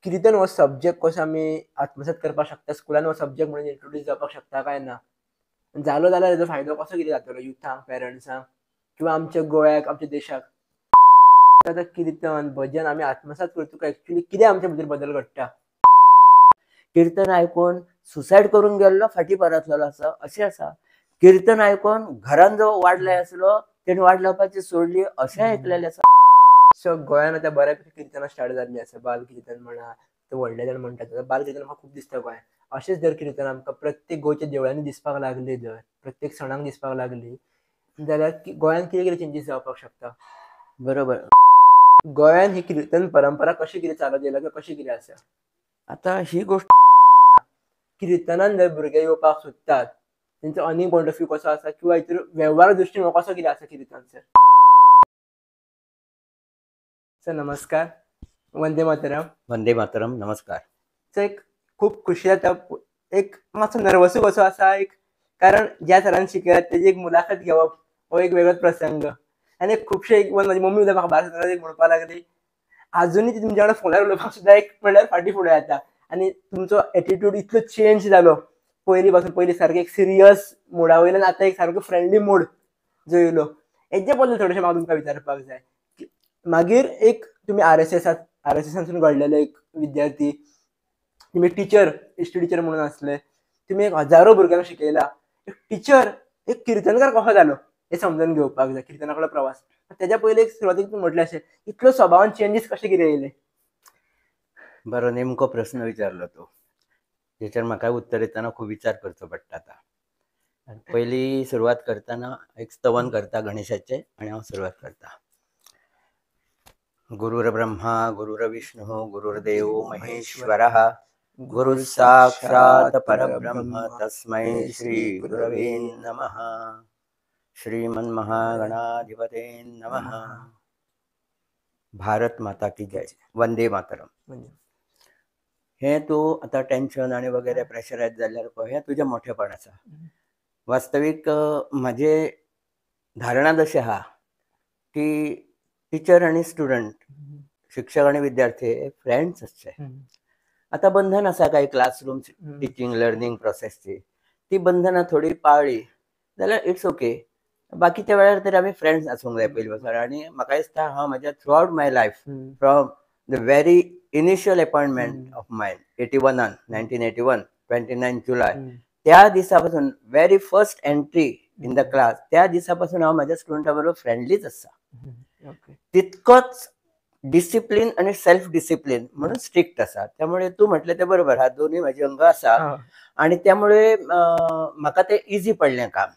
कीर्तन हो सब्जेक्ट कसो आमी आत्मसात करपाक शकता, स्कुलान हो सब्जेक्ट म्हणून इंट्रोड्यूस जावपाक शकता काय ना. जालो जाल्यार हेजो फायदो कसो कितें जातलो युथांक, पेरंट्सांक किंवा आमच्या गोंयाक, आमच्या देशाक. आतां कीर्तन, भजन आमी आत्मसात करतकच एक्चुअली कितें आमच्या भितर बदल घडटा? कीर्तन आयकून सुसायड करून गेल्लो फाटी परतलेलो आसा अशें आसा. कीर्तन आयकून घरान जो वाट लाय आसलो तेणी वाट लावपाची सोडली अशें आयकलेलें आसा. सो गोंयान आतां बऱ्यापैकी कीर्तनां स्टार्ट जाल्लीं आसा. बाल कीर्तन म्हणा, ते व्हडले जाण म्हणटात. बाल कीर्तन म्हाका खूब दिसता गोंयान. अशेंच जर कीर्तन आमकां प्रत्येक गोंयच्या देवळांनी दिसपाक लागली जर, प्रत्येक सणाक दिसपाक लागली जाल्यार गोंयान कितें कितें चेंजीस जावपाक शकता? बरोबर. गोंयान ही कीर्तन परंपरा कशी कितें चालत येयला किंवा कशी कितें आसा? आता ही गोष्ट कीर्तनान जर भुरगे येवपाक सोदतात, तेंचो अर्निंग पॉयंट ऑफ व्यू कसो आसा किंवा हितूर वेव्हार दृश्टीन कसो कितें आसा कीर्तनचो? सर नमस्कार. वंदे मातरम. वंदे मातरम. नमस्कार. सो एक खूब खुशी जाता. एक मातसो नर्वसूय कसो आसा एक, कारण ज्या सरान शिकयता तेजी एक मुलाखत घेवप हो एक वेगळोच प्रसंग. आनी खुबशे एक म्हाजी मम्मी सुद्दां म्हाका भायर सरतना एक म्हणपाक लागली, आजुनूय ती तुमच्या वांगडा फोनार उलोवपाक सुद्दां एक म्हणल्यार फाटीं फुडें जाता. आनी तुमचो एटिट्यूड इतलो चेंज जालो पयलीं पासून. पयलीं सारको एक सिरियस मोडा वयल्यान आतां एक सारको फ्रेंडली मोड जो येयलो. हेजे बद्दल थोडेशें म्हाका तुमकां विचारपाक जाय. मागीर एक तुमी आरएसएसांतसून घडलेले एक विद्यार्थी, तुमी टिचर, हिस्ट्री टिचर म्हणून आसले. तुमी एक हजारो भुरग्यांक शिकयला. एक टिचर एक कीर्तनकार कसो जालो हें समजून घेवपाक जाय, कीर्तनाकडलो प्रवास. तेज्या पयलीं एक सुरवातीक तुमी म्हटलें अशें, इतलो स्वभावान चेंजीस कशे कितें येयले? बरो नेमको प्रश्न विचारलो तो, जेचेर म्हाका उत्तर दितना खूब विचार करचो पडटा. आता पयली सुरवात करतना एक स्तवन करता गणेशाचें आनी हांव सुरवात करता. गुरुर्ब्रह्मा गुरुर्विष्णुः गुरुर्देवो महेश्वरः गुरुः साक्षात् परब्रह्म तस्मै श्री गुरवे नमः. श्रीमन्महागणाधिपते नमः. भारत माता की जय. वंदे मातरम. हे तू आता टेन्शन आणि वगैरे प्रेशरायज जाल्यार पळय हें तुजें मोठेपण आसा. वास्तवीक म्हाजे धारणा जशी आहा की टीचर आणि स्टुडंट, शिक्षक आणि विद्यार्थी हे फ्रेंड्स आसचे. आता बंधन आसा काय क्लासरूम टिचींग लर्निंग प्रोसेसची, ती बंधनां थोडी पाळली जाल्यार इट्स ओके. बाकीच्या वेळार तरी आमी फ्रेंड्स आसूंक जाय पयली पासून. आनी म्हाका दिसता हांव म्हाज्या throughout my life from the very initial appointment of mine 1981 29 जुलय त्या दिसा पासून very first entry in the class त्या दिसा पासून हांव म्हाज्या स्टुडंटा बरोबर फ्रेंडलीच आसा. तितकोच डिसिप्लिन आणि सेल्फ डिसिप्लिन म्हणून स्ट्रिक्ट आसा. त्यामुळे तू म्हटलें ते बरोबर, हा दोन्ही माझी अंग आसा. आणि त्यामुळे म्हाका ते इजी पडलें काम,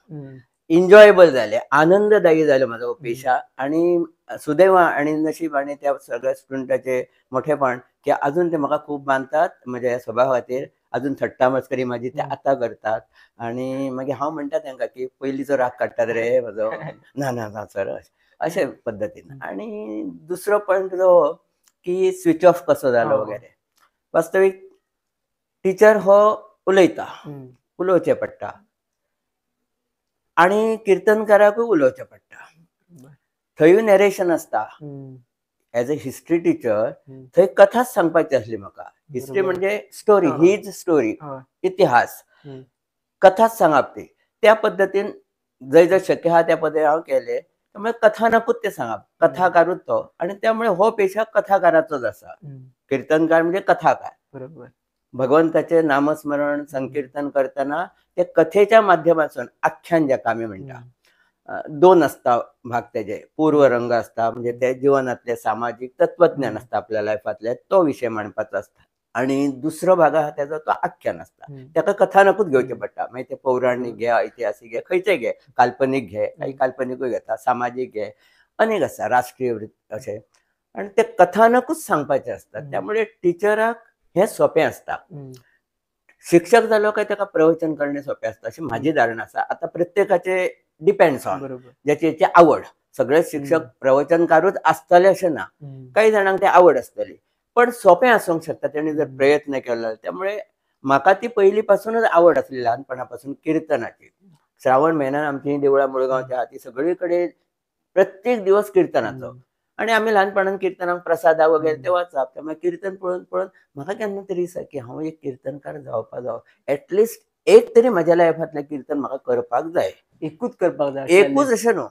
एन्जॉयबल जालें, आनंददायी जालो म्हाजो पेशा. आणि सुदैव आणि नशीब आणि त्या सगळ्या स्टुडंटाचे मोठेपण की अजून ते म्हाका खूब मानतात म्हज्या ह्या स्वभावा खातीर. अजून थट्टा मस्करी म्हाजी ते आतां करतात. आणि मागीर हांव म्हणटा तांकां की पयलींचो राग काडटात रे म्हाजो, ना ना ना सर अशे पद्दतीन. आणि दुसरो पॉयंट जो की स्विच ऑफ कसो जालो वगैरे. वास्तवीक टीचर हो उलयता, उलोवचें पडटा. आणि कीर्तनकाराकूय उलोवचें पडटा. थंयूय नरेशन आसता. एज अ हिस्ट्री टीचर थंय कथाच सांगपाची आसली म्हाका. हिस्ट्री म्हणजे स्टोरी, हीच स्टोरी, इतिहास, कथाच सांगप ती. त्या पद्दतीन जंय जंय शक्य आहा त्या पद्दतीन हांव केलें. त्यामुळे कथानकूच ते सांगप, कथाकारूच तो. आणि त्यामुळे हो पेशा कथाकाराचोच आसा. कीर्तनकार म्हणजे कथाकार. बरोबर. भगवंताचे नामस्मरण संकीर्तन करताना ते कथेच्या माध्यमातून आख्यान जाका आमी म्हणटा. दोन असता भाग त्याचे. पूर्वरंग असता म्हणजे ते जीवनातले सामाजिक तत्वज्ञान असता आपल्या लायफातले, तो विषय मांडपाचो असता. आणि दुसरो भाग आहा त्याचा तो आख्यान असता. त्याका कथानकूच घेवचे पडटा. मागीर ते पौराणिक घे, ऐतिहासिक घे, खंयचेय घे, काल्पनिक घे, काही काल्पनिकूय घेता, सामाजिक घे, अनेक आसा, राष्ट्रीय अशे. आणि ते कथानकूच सांगपाचे असतात. त्यामुळे टिचराक हे सोपें असता. शिक्षक जालो काय ताका प्रवचन करणे सोपें असता अशी माझी धारणा आसा. आता प्रत्येकाचे डिपेंड्स ऑन ज्याची आवड. सगळे शिक्षक प्रवचनकारूच आसतले अशें ना. काही जाणांक ते आवड आसतली, पण सोपें आसूंक शकता तेणी जर प्रयत्न केलो. त्यामुळे म्हाका ती पयली पासूनच आवड आसली ल्हानपणा पासून कीर्तनाची. श्रावण म्हयन्यान आमची देवळां मुळगांवची आहा ती सगळी कडेन प्रत्येक दिवस कीर्तनाचो. आणि आम्ही ल्हानपणान कीर्तनाक प्रसादा वगैरे ते वाचप. त्यामुळे कीर्तन पळोवन पळोवन म्हाका केन्ना तरी दिसता की हांव एक कीर्तनकार जावपा जावो. एटलिस्ट एक तरी म्हज्या लायफांतलें कीर्तन म्हाका करपाक जाय. एकूच करपाक जाय. एकूच अशें न्हू,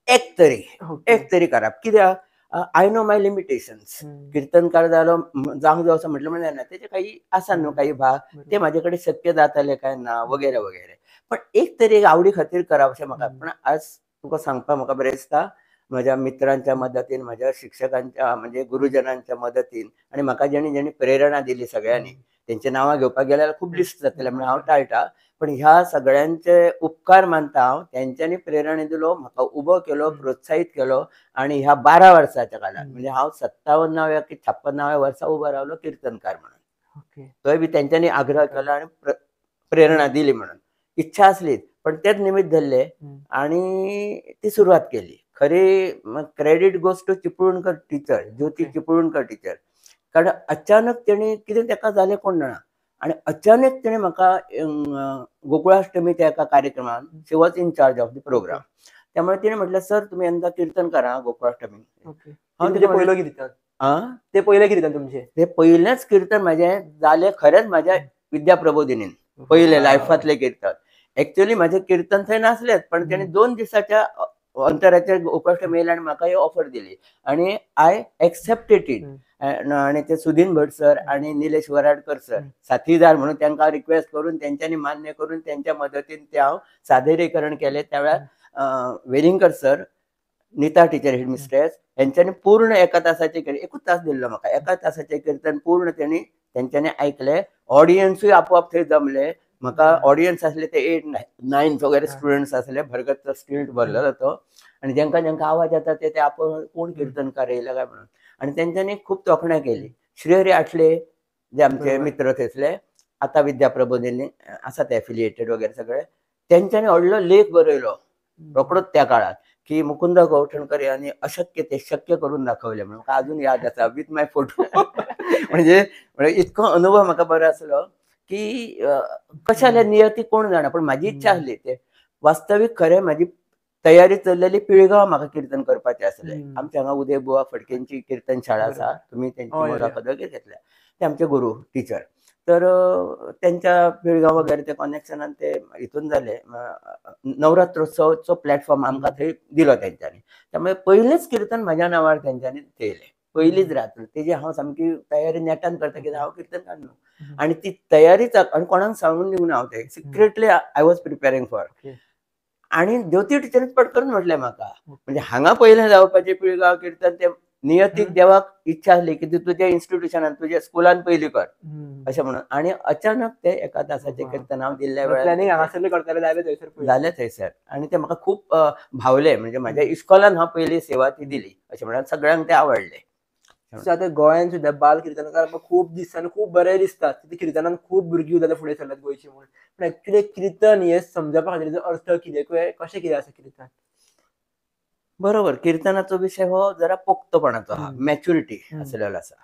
एक तरी करप. कित्याक आय नो माय लिमिटेशन्स. कीर्तनकार जावंक जावं असं म्हटलं म्हणजे ना, त्याचे काही आसा न्हू काही भाग ते माझ्या कडेन शक्य जाताले काय ना वगैरे वगैरे. पण एक तरी एक आवडी खातीर करप अशें म्हाका. पण आज तुका सांगपाक म्हाका बरें दिसता, म्हज्या मित्रांच्या मदतीन, म्हज्या शिक्षकांच्या म्हणजे गुरुजनांच्या मदतीन आणि म्हाका जेणी जेणी प्रेरणा दिली सगळ्यांनी, तेंची नांवां घेवपाक गेल्यार खूब लिस्ट जातलें म्हणून हांव टाळटां. पण ह्या सगळ्यांचे उपकार मानता हांव. तेंच्यांनी प्रेरणा दिलो, म्हाका उबो केलो, प्रोत्साहीत केलो आणि ह्या 12 वर्साच्या काळात म्हणजे हांव 57व्या की 56व्या वर्सा उबो रावलो कीर्तनकार म्हणून. थंय बी तेंच्यांनी आग्रह केलो आणि प्रेरणा दिली म्हणून. इच्छा असलीच पण तेच निमित्त धरले आणि ती सुरुवात केली. खरी credit goes to Chiplunkar teacher, Jyoti Chiplunkar teacher. कारण अचानक तेणी कितें तेका जालें कोण जाणा आणि अचानक तेणे म्हाका गोकुळाष्टमीच्या एका कार्यक्रमान she was in charge of the programme. त्यामुळे तिने म्हटलं सर तुम्ही यंदा कीर्तन करा गोकुळाष्टमी. पहिलं कीर्तन ते पहिलं कीर्तन तुमचे? ते पहिलेच कीर्तन माझे झाले खरेंच माझ्या विद्याप्रबोधिनीन पहिले लायफातले कीर्तन. ऍक्च्युअली माझे कीर्तन थंय नासलेच पण त्याने 2 दिसाच्या अंतराचेर गोकुळाष्टमी येयली आणि म्हाका ही ऑफर दिली आणि आय एक्सेप्टेड इट. आणि ते सुधीन भट सर आणि निलेश वराडकर सर साथीदार म्हणून त्यांना रिक्वेस्ट करून त्यांच्यानी मान्य करून त्यांच्या मदतीन ते हांव सादरीकरण केले. त्यावेळार Welingkar sir, Neeta teacher headmistress यांच्यानी पूर्ण एका तासाचे एकूच तास दिल्लो म्हाका. एका तासाचे कीर्तन पूर्ण त्यांच्यानी ऐकले. ऑडियन्सूय आपोआप थंय जमले. म्हाका ऑडियन्स असले ते 8, 9 वगैरे स्टुडंट्स असले. भरगतचा स्टिल्ट भरलेलो तो आणि ज्यांका ज्यांका आवाज येता ते आपण कोण कीर्तनकार येयला काय म्हणून आणि त्यांच्यानी खूप तोखणां केली. श्रीहरी आठले जे आमचे मित्र थंयसले आता विद्याप्रबोधिनी आसा ते एफिलिएटेड वगैरे सगळे, त्यांच्यानी व्हडलो लेख बरयलो रोखडोच त्या काळात की मुकुंद गौठणकर यांनी अशक्य ते शक्य करून दाखवले म्हणून. म्हाका अजून याद आसा विथ माय फोटो. म्हणजे इतको अनुभव म्हाका बरो आसलो की कशें जाल्यार नियती कोण जाणा. पण म्हाजी इच्छा आसली ते वास्तवीक खरें म्हाजी तयारी चल्लेली पिळगांव म्हाका कीर्तन करपाचें आसलें. आमच्या हांगा उदय बुवा फडकेंची कीर्तन शाळा आसा, तुमी तेंची मुलाखत वगैरे घेतल्या. ते आमचे गुरु टीचर. तर त्यांच्या पिळगांव वगैरे ते कनेक्शनान ते हितून जाले. नवरात्रोत्सवचो प्लॅटफॉर्म आमकां थंय दिलो तेंच्यांनी. त्यामुळे पहिलेच कीर्तन म्हाज्या नांवार तेंच्यांनी थेयलें. पहिलीच रात्र तेजी हांव सामकी तयारी नेटान करता कित्याक हांव कीर्तनकार न्हू आणि ती तयारीच आणि कोणाक सांगून दिवना हांव ते secretly I was preparing for. आणि ज्योती टीचरीच पटकन म्हटलें म्हाका म्हणजे हांगा पयलें जावपाचें पिळगांव कीर्तन ते नियतीक देवाक इच्छा आसली की तुज्या इन्स्टिट्यूशनान तुज्या स्कुलान पयलीं कर अशें म्हणून. आणि अचानक ते एका तासाचें कीर्तन हांव दिल्ल्या वेळार जालें थंयसर आणि ते म्हाका खूप भावलें. म्हणजे म्हाज्या इश्कॉलान हांव पयली सेवा ती दिली अशें म्हणून सगळ्यांक ते आवडलें. आता गोंयान सुद्दां बाल कीर्तनकार खूब दिसता खूब बरें दिसता. कीर्तनान खूब भुरगीं जाल्यार फुडें सरल्यात गोंयची म्हणून. पण एक्चुअली कीर्तन हे समजपा खातीर अर्थ कितें कशें कितें आसा कीर्तन? बरोबर. कीर्तनाचो विषय हो जरा पोक्तपणाचो हा, मॅच्युरिटी आसलेलो आसा.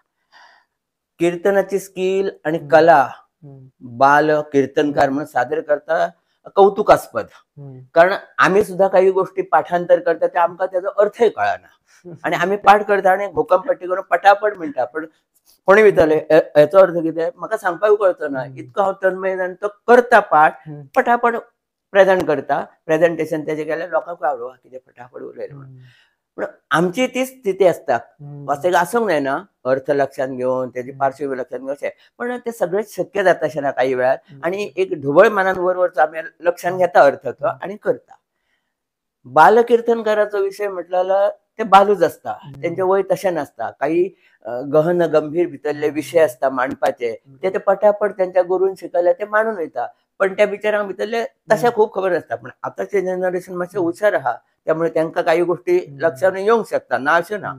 कीर्तनाची स्किल आणि कला बाल कीर्तनकार म्हणून सादर करता कौतुकास्पद. कारण आम्ही सुद्धा काही गोष्टी पाठांतर करता ते आमकां त्याचो अर्थय कळना आणि आम्ही पाठ करता आणि घोकंपट्टी करून पटापट म्हणटा. पण कोणी विचारले याचो अर्थ कितें म्हाका सांगपाक कळचो ना. इतको हांव तन्मयेन तो करता पाठ पटापट प्रेझेंट करता. प्रेझेंटेशन तेजें केल्यार लोकांक आवडवा कितें फटाफट उलयलें म्हणून. पण आमची ती स्थिती आसता. वास्तवीक आसूंक जायना अर्थ लक्षात घेवन तेजी पार्श्वभूमी लक्षात घेवन अशें. पण ते सगळें शक्य जाता अशें ना काही वेळार. आणि एक ढोबळ मनान वरवरचो आमी लक्षात घेता अर्थ तो आणि करता. बाल कीर्तनकाराचो विशय म्हटल्यार ते बालूच आसता. तेंचें वय तशें नासता. काही गहन गंभीर भितरले विशय आसता मांडपाचे ते पटापट तेंच्या गुरून शिकयले ते मांडून वयता. पण त्या बिचारांक भितरले तशें खूब खबर आसता. पण आतांचे जनरेशन मातशें हुशार आहा त्यामुळे तांकां काही गोष्टी लक्षात येवंक शकता ना अशें ना.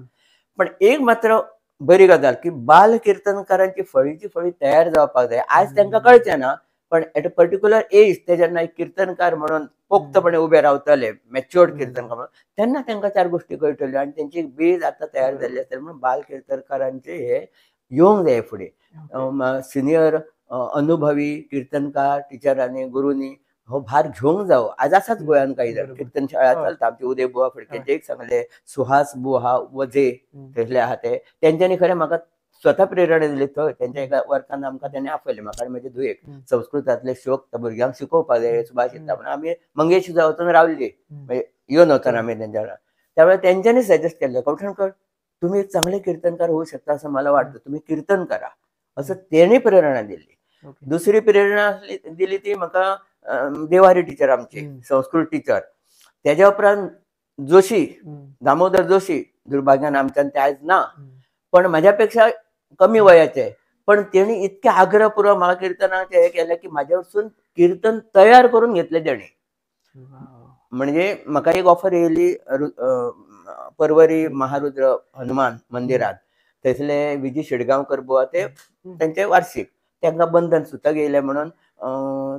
पण एक मात्र बरी गजाल की बाल कीर्तनकारांची फळीची फळी तयार जावपाक जाय. आज तांकां कळचें ना पण एट अ पर्टिक्युलर एज ते जेन्ना एक कीर्तनकार म्हणून पोक्तपणे उबे रावतले मॅच्युअर्ड कीर्तनकार म्हणून तेन्ना तांकां 4 गोष्टी कळटल्यो आणि तेंची बेज आतां तयार जाल्ली आसतली. म्हणून बाल कीर्तनकारांचे हे येवंक जाय फुडें. सिनियर अनुभवी कीर्तनकार टिचरांनी गुरूंनी हो भार घेऊंक जावो. आज आसात गोंयान काही जण बरोबर. कीर्तन शाळा हय. चलता. आमचे उदय बुवा फडकेचे एक सांगले, सुहास बुहा वजे थंयसले आहा ते, तेंच्यांनी खरें म्हाका स्वता प्रेरणा दिली. थंय तेंच्या एका वर्कान आमकां तेणी आपयलें, म्हाका आनी म्हजे धुयेक संस्कृतांतले श्लोक त्या भुरग्यांक शिकोवपाक जाय, सुभाषितां म्हणून आमी मंगेशी वचून रावल्ली, म्हणजे येवन वचून आमी तेंच्या वांगडा. त्यावेळेस तेंच्यांनी सजेस्ट केल्लें, कवठणकर तुम्ही एक चांगले कीर्तनकार होऊ शकता असं मला वाटतं, तुम्ही कीर्तन करा असं तेणी प्रेरणा दिली. दुसरी प्रेरणा दिली ती म्हाका देवारी टीचर आमची संस्कृत टीचर. त्याच्या उपरांत जोशी, दामोदर जोशी, दुर्भाग्यान आमच्यान ते आयज ना, पण म्हाज्यापेक्षा कमी वयाचे, पण तेणी इतके आग्रहपूर्वक म्हाका कीर्तनाचे हे केले की म्हाज्या वरसून कीर्तन तयार करून घेतले तेणी. म्हणजे म्हाका एक ऑफर येयली परवरी महारुद्र हनुमान मंदिरात, थंयसले विजी शेडगांवकर बुवा ते त्यांचे वार्षिक, तांकां बंधन सुतक येयलें म्हणून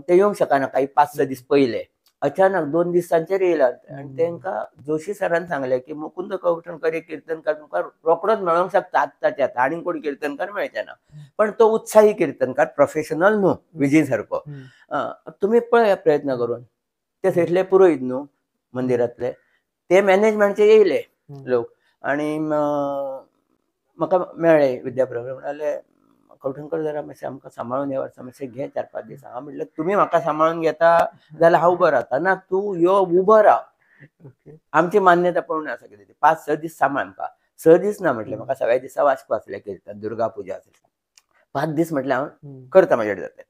ते येवंक शकना काही 5-6 दीस पयले. अचानक 2 दिसांचेर येयला आनी तांकां जोशी सरान सांगलें की मुकुंद कवठणकर एक कीर्तनकार तुमकां रोखडोच मेळोंक शकता आत्ताच्या आतां, आनीक कोण कीर्तनकार मेळचे ना, पण तो उत्साही कीर्तनकार, प्रोफेशनल न्हू विजी सारको, तुम्ही पळया प्रयत्न करून. ते थंयसले पुरोहीत न्हू मंदिरांतले, ते मॅनेजमेंटचे येयले लोक आनी म्हाका मेळ्ळे विद्याप्रभू, म्हणाले कवठणकर जरा मातशें आमकां सांबाळून ह्या वर्सा मातशें घे 4-5 दीस. हांव म्हटलें तुमी म्हाका सांबाळून घेता जाल्यार हांव उबो रावता. ना तूं यो उबो राव, आमची मान्यता पळोवन आसा कितें ती 5-6 दीस सांबाळ आमकां. 6 दीस ना म्हटलें, म्हाका सगळ्या दिसा वाचपा आसलें कीर्तन, दुर्गा पुजा आसली. 5 दीस म्हटलें हांव करता म्हाजे कडेन जाता.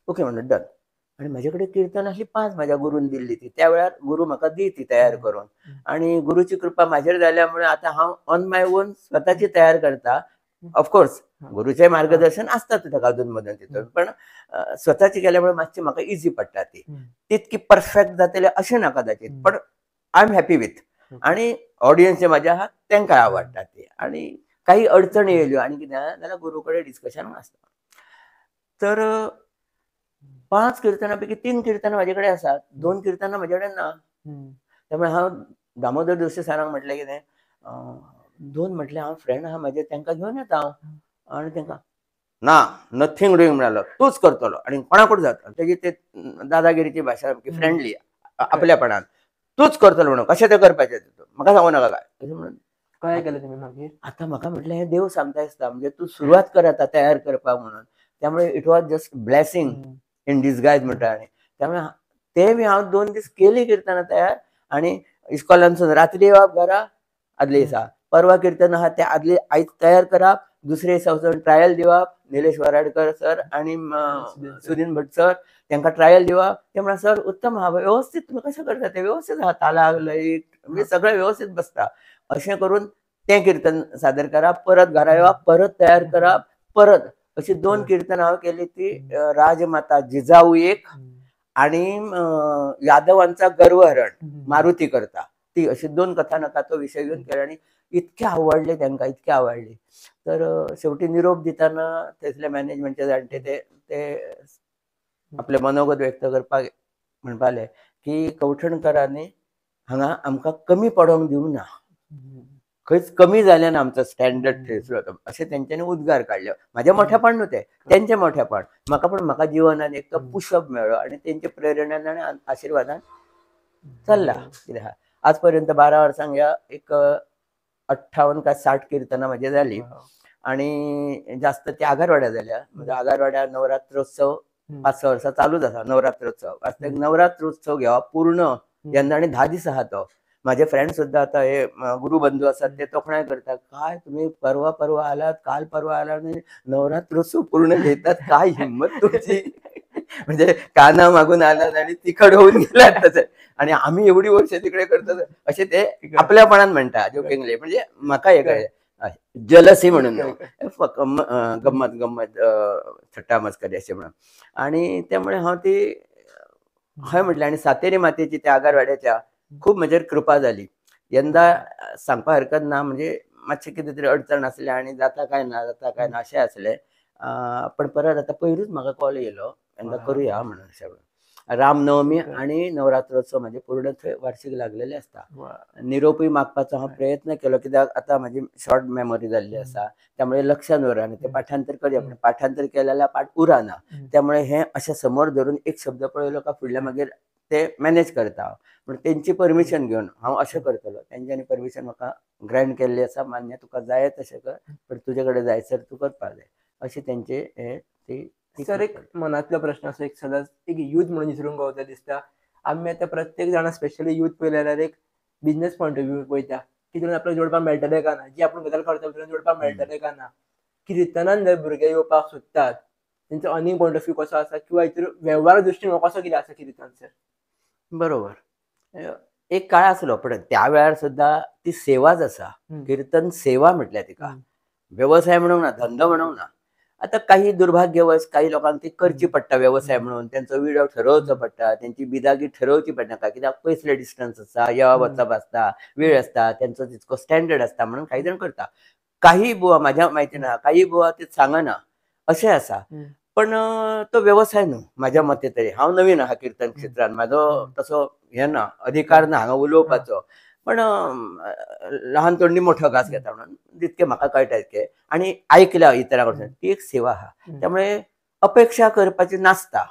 ओके म्हणलें डन. आनी म्हाजे कडेन कीर्तन आसली 5 म्हाज्या गुरून दिल्ली ती. त्या वेळार गुरू म्हाका दी ती तयार करून, आनी गुरूची कृपा म्हाजेर जाल्या मुळे आतां हांव ऑन माय ओन स्वताची तयार करता. ऑफकोर्स गुरूचें मार्गदर्शन आसता ताका अधून मधून तितून, पण स्वताची केल्यामुळे मातशी म्हाका इजी पडटा ती. तितकी परफेक्ट जातले अशें ना कदाचित, पण आय एम हॅपी विथ. आनी ऑडियन्स जे म्हाजे आहात तांकां आवडटा ती. आनी काही अडचणी येयल्यो आनी कितें जाल्यार गुरू कडेन डिस्कशन आसता. तर 5 कीर्तनां पैकी 3 कीर्तनां म्हाजे कडेन आसात, 2 कीर्तनां म्हाजे कडेन ना. त्यामुळे हांव दामोदर जोशी सरांक म्हटलें कितें, 2 म्हटलें हांव फ्रेंड आहा म्हाजे तांकां घेवन येता हांव. आनी तांकां ना नथींग डुईंग म्हणालो, तूच करतलो आनी कोणाकूच जाता. तेजी ते दादागिरीची भाशा सामकी फ्रेंडली आपल्यापणान, तूच करतलो म्हणून कशें तें करपाचें म्हाका सांगू नाका काय म्हणून. काय केलें तुमी मागीर? आतां म्हाका म्हटलें हें देव सांगता दिसता, म्हणजे तूं सुरवात कर आतां तयार करपाक म्हणून. त्यामुळे it was just blessing in disguise म्हणटा. आनी त्यामुळे ते बी हांव 2 दीस केली कीर्तनां तयार, आनी इस्कॉलानसून रात्री येवप घरा आदले दिसा, परवा कीर्तन आहा ते आदले आयज तयार करप, दुसरे दिसा वचून ट्रायल दिवप, निलेश वराडकर सर आनी सुदीन भट सर तांकां ट्रायल दिवप. ते म्हणा सर उत्तम आहा, व्यवस्थीत तुमी कशें करता तें व्यवस्थीत आहा, तालाक लयीक म्हणजे सगळें व्यवस्थीत बसता. अशें करून तें कीर्तन सादर करप, परत घरा येवप, परत तयार करप, परत अशी 2 कीर्तन हांव केली. ती राजमाता जिजाऊ एक आणि यादवांचा गर्वहरण मारुती करता, ती अशी 2 कथानकां तो विशय घेऊन केले आनी इतके आवडले तांकां, इतके आवडले. तर शेवटी निरोप दिताना थंयसले मॅनेजमेंटचे जाणटे ते आपले मनोगत व्यक्त करपाक म्हणपाले की कवठणकरांनी हांगा आमकां कमी पडोंक दिवंक ना, खंयच कमी जालें ना आमचो स्टँडर्ड थंयसलो, अशें तेंच्यांनी उद्गार काडले. म्हाजें मोठेपण न्हू तें, तेंचें मोठेपण. म्हाका जीवनान एक पुशअप मेळ्ळो आनी तेंचे प्रेरणेन आनी आशिर्वादान चल्ला. कितें आहा आज पर्यंत 12 वर्सांक ह्या एक 58 काय 60 कीर्तनां म्हाजी जाली. आनी जास्त ती आगारवाड्या जाल्या. म्हणजे आगारवाड्या नवरात्रोत्सव 5-6 वर्सां चालूच आसा. नवरात्रोत्सव आतां नवरात्रोत्सव घेवप पूर्ण यंदा आनी 10 दीस आहा तो. म्हाजे फ्रेंड सुद्दां आतां हे गुरुबंधू आसात ते तोखणाय करतात, काय तुम्ही परवा आलात, काल परवा आलात आनी नवरात्रोत्सव पूर्ण घेतात, काय हिंमत तुमची. म्हणजे काना मागून आलात आणि तिखट होऊन गेलात तसे. आणि आम्ही एवढी वर्ष तिकडे करतो असे ते आपल्यापणान म्हणता जोकिंगली. म्हणजे म्हाका हे कळ्ळें जलसी म्हणून गंमत गंमत थट्टा मस्करी अशें म्हणून. आणि त्यामुळे हांव ती हय म्हटलें. आनी सातेरी मातेची त्या आगारवाड्याच्या खूब म्हजेर कृपा जाली. यंदा सांगपा हरकत ना, म्हणजे मातशें कितें तरी अडचण आसलें आनी जाता काय ना अशें आसलें. पण परत आतां पयरूच म्हाका कॉल येयलो यंदा करुया म्हणून अशें. रामनवमी आणि नवरात्रोत्सव म्हणजे पूर्ण थंय वार्षिक लागलेले असता. निरोपी मागपाचो हा प्रयत्न केलो, कित्याक आता माझी शॉर्ट मेमरी जाल्ली आसा, त्यामुळे लक्षात उरना. ते पाठांतर करया, पण पाठांतर केलेला पाठ उरना. त्यामुळे हे अशें समोर धरून एक शब्द पळयलो का फुडल्या मागीर ते मॅनेज करता हांव. पण तेंची परमिशन घेवन हांव अशें करतलो. तेंच्यांनी परमिशन म्हाका ग्रँट केल्ली आसा. मान्य, तुका जाय तशें कर, पण तुजे कडेन जायसर तूं करपाक जाय, अशें तेंचे हे ती. सर, एक मनातलो प्रश्न असो, एक सदांच एक यूथ म्हणून विसरून गावता दिसता. आमी आतां प्रत्येक जाण स्पेशली यूथ पळयलें जाल्यार एक बिझनेस पॉयंट ऑफ व्यू पळयता, की तुवें आपल्याक जोडपाक मेळटलें काय ना, जी आपूण गजाल करता तुवें जोडपाक मेळटलें काय ना. किर्तनान जर भुरगे येवपाक सोदतात, तेंचो अर्निंग पॉयंट ऑफ व्यू कसो आसा, किंवा हेचेर वेव्हार दृश्टीन कसो कितें आसा किर्तन सर? बरोबर. एक काळ आसलो, पण त्या वेळार सुद्धा ती सेवाच आसा. कीर्तन सेवा म्हटल्या तिका, व्यवसाय म्हणूंक ना, धंदो म्हणूंक ना. आता काही दुर्भाग्यवश काही लोकांक ती करची पडटा व्यवसाय म्हणून, त्यांचो विडो ठरवचो पडटा, त्यांची बिदागी ठरवची पडनाका, कित्याक पयसले डिस्टन्स आसा, येवप वचप आसता, वेळ आसता, त्यांचो तितको स्टँडर्ड आसता म्हणून काही जाण करता. काही बुवा, म्हाज्या म्हायतीन आहा, काही बुवा ते सांगना अशें आसा. पण तो व्यवसाय न्हू म्हाज्या मते तरी. हांव नवीन आहा कीर्तन क्षेत्रांत, म्हाजो तसो हे ना, अधिकार ना हांगा उलोवपाचो. पण लहान तोंडी मोठो घास घेता म्हणून जितके म्हाका कळटा तितके, आनी आयकल्या इतरां कडसून, ती एक सेवा आहा. त्यामुळे अपेक्षा करपाची नासता,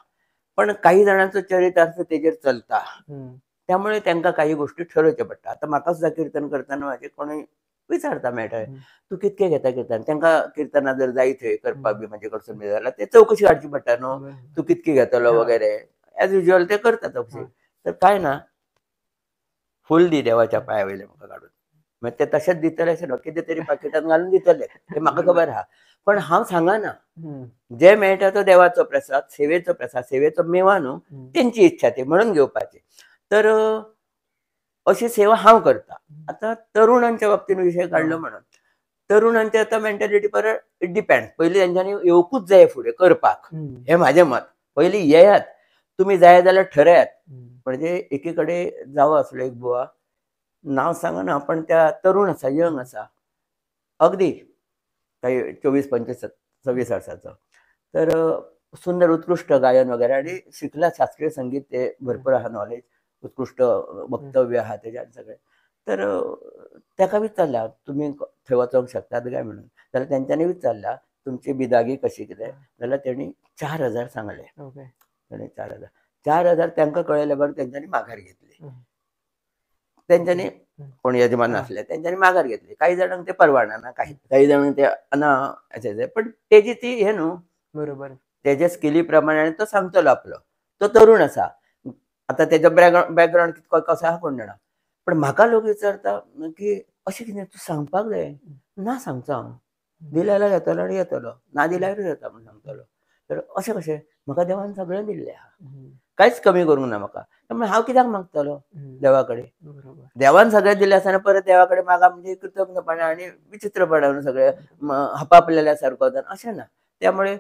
पण काही जाणांचो चरितार्थ तेजेर चलता. त्यामुळे तांकां काही गोष्टी ठरवच्यो पडटा. आता म्हाका सुद्दां कीर्तन करतना म्हाजे कोणूय विचारता मेळटा, तूं कितके घेता कीर्तन? तांकां कीर्तना जर जाय थंय करपाक बी म्हाजे कडसून बी जाल्यार ते चवकशी काडची पडटा न्हू, तूं कितके घेतलो वगैरे. एज युज्युअल ते करता चवकशी. तर काय ना, फूल दी देवाच्या पांया वयले म्हाका काडून, मागीर ते तशेंच दितले अशें न्हू, कितें तरी पाकिटांत घालून दितले, ते म्हाका खबर आहा. पण हांव सांगना, जे मेळटा तो देवाचो प्रसाद, सेवेचो मेवा न्हू, तेंची इच्छा ती म्हणून घेवपाची. तर अशी सेवा हांव करता. आता तरुणांच्या बाबतीन विशय काडलो म्हणून, तरुणांची आता मेंटॅलिटी परत डिपेंड. पयलीं तेंच्यांनी येवकूच जाय फुडें करपाक, हें म्हाजें मत. पयलीं येयात, तुमी जाय जाल्यार ठरयात. म्हणजे एकी कडेन जावो आसलो एक बुवा, नांव सांगना, पण त्या तरुण आसा, यंग आसा, अगदी काही 24-25, 26 वर्साचो. तर सुंदर उत्कृष्ट गायन वगैरे, आणि शिकला शास्त्रीय संगीत, ते भरपूर आहा नॉलेज, उत्कृष्ट वक्तव्य आहा तेज्यान सगळें. तर ताका विचारल्या, तुमी थंय वचोंक शकतात काय म्हणून. जाल्यार तेंच्यांनी विचारल्या, तुमची बिदागी कशी कितें? जाल्यार तेणी 4,000 सांगले. तेणी 4,000 तांकां कळयल्या बरें, तेंच्यांनी माघार घेतली. तेंच्यांनी कोण यजमान आसले तेंच्यांनी माघार घेतली. काही जाणांक ते परवाडना, काही जाणांक ते ना अशें. पण तेजी ती हे न्हू, बरोबर, तेजे स्किली प्रमाणे, आनी तो सांगतलो आपलो. तो तरुण आसा, आता तेजो बॅकग्राऊंड कितको कसो आहा कोण जाणा. पण म्हाका लोक विचारता की अशें कितें तूं सांगपाक जाय? ना सांगचो हांव, दिलें जाल्यार येतलो आनी येतलो, ना दिल्यारूय येता म्हूण सांगतलो. तर अशें कशें, म्हाका देवान सगळें दिल्लें आहा, कांयच कमी करूंक ना म्हाका. त्यामुळे हांव कित्याक मागतलो देवा कडेन? देवान सगळें दिलें आसतना परत देवा कडेन मागप म्हणजे कृतज्ञपणा आनी विचित्रपणा सगळें हपापलेल्या सारको जावन, अशें ना. त्यामुळे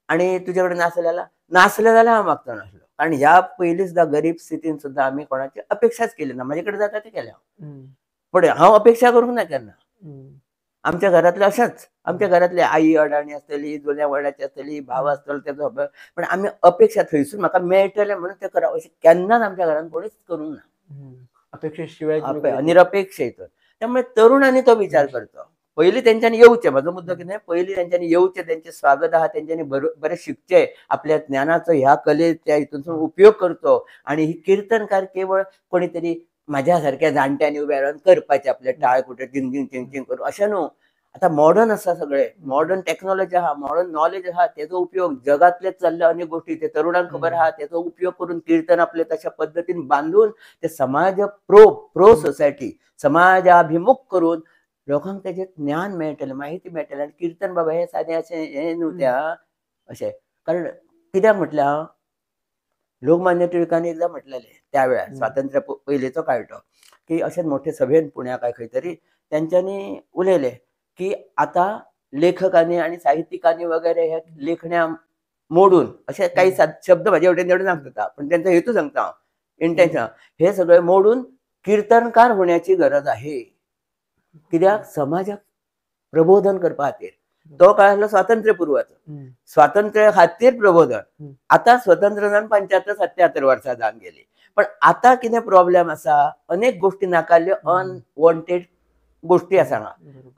आनी तुजे कडेन नासलें जाल्यार हांव मागचो नासलो. कारण ह्या पयलीं सुद्दां गरीब स्थितीन सुद्दां आमी कोणाची अपेक्षाच केली ना. म्हाजे कडेन जाता तें केलें हांव, पण हांव अपेक्षा करूंक ना केन्ना. आमच्या घरांतले अशेंच, आमच्या घरांतले आई अडाणी आसतली, जुन्या वयाची आसतली, भाव आसतलो तेजो, पण आमी अपेक्षा थंयसून म्हाका मेळटलें म्हणून तें करप, अशें केन्नाच आमच्या घरांत कोणीच करूंक ना. अपेक्षे शिवाय निरपेक्ष हितून. त्यामुळे तरुणांनी तो विचार करचो. पयलीं तेंच्यांनी येवचें, म्हाजो मुद्दो कितें, पयलीं तेंच्यांनी येवचें, तेंचें स्वागत आहा, तेंच्यांनी बरें शिकचें, आपल्या ज्ञानाचो ह्या कलेच्या हितूनसून उपयोग करचो. आनी ही कीर्तनकार केवळ कोणी तरी म्हाज्या सारक्या जाणट्यांनी उबे रावन करपाचें, आपले टाळ कुठे चिंग चिंग चिंग चिंग करून, अशें न्हू. आता मॉडर्न आसा सगळें, मॉडर्न टेक्नॉलॉजी आहा, मॉडर्न नॉलेज आहा, तेजो उपयोग जगातले चल्ल्या अनेक गोष्टी ते तरुणांक खबर आहा, तेजो उपयोग करून कीर्तन आपले तशा पद्दतीन बांदून ते समाज प्रो सोसायटी, समाजाभिमुख करून लोकांक तेजें ज्ञान मेळटलें, माहिती मेळटली. आनी कीर्तन बाबा हें सादें अशें हें न्हू त्या अशें. कारण कित्याक म्हटल्यार लोकमान्य टिळकांनी एकदां म्हटलेलें त्या वेळार, स्वातंत्र्य पयलींचो काळ तो, की अशेंच मोठे सभेन पुण्याक काय खंय तरी तेंच्यांनी उलयलें की आता लेखकांनी आणि साहित्यिकांनी वगैरे हे लेखण्या मोडून, असे काही शब्द माझ्या वटेन तेवढे सांगता, पण त्यांचा हेतू सांगता हांव, इंटेन्शन, हे सगळे मोडून कीर्तनकार होण्याची गरज आहे. कित्याक समाजाक प्रबोधन करपा खातीर. तो काळ आसलो स्वातंत्र्यपूर्वाचो, स्वातंत्र्य खातीर प्रबोधन. आता स्वतंत्र जावन 75-77 वर्सां जावन गेली. पण आता कितें प्रॉब्लेम आसा, अनेक गोष्टी नाकारल्यो, अनवॉन्टेड गोष्टी आसा,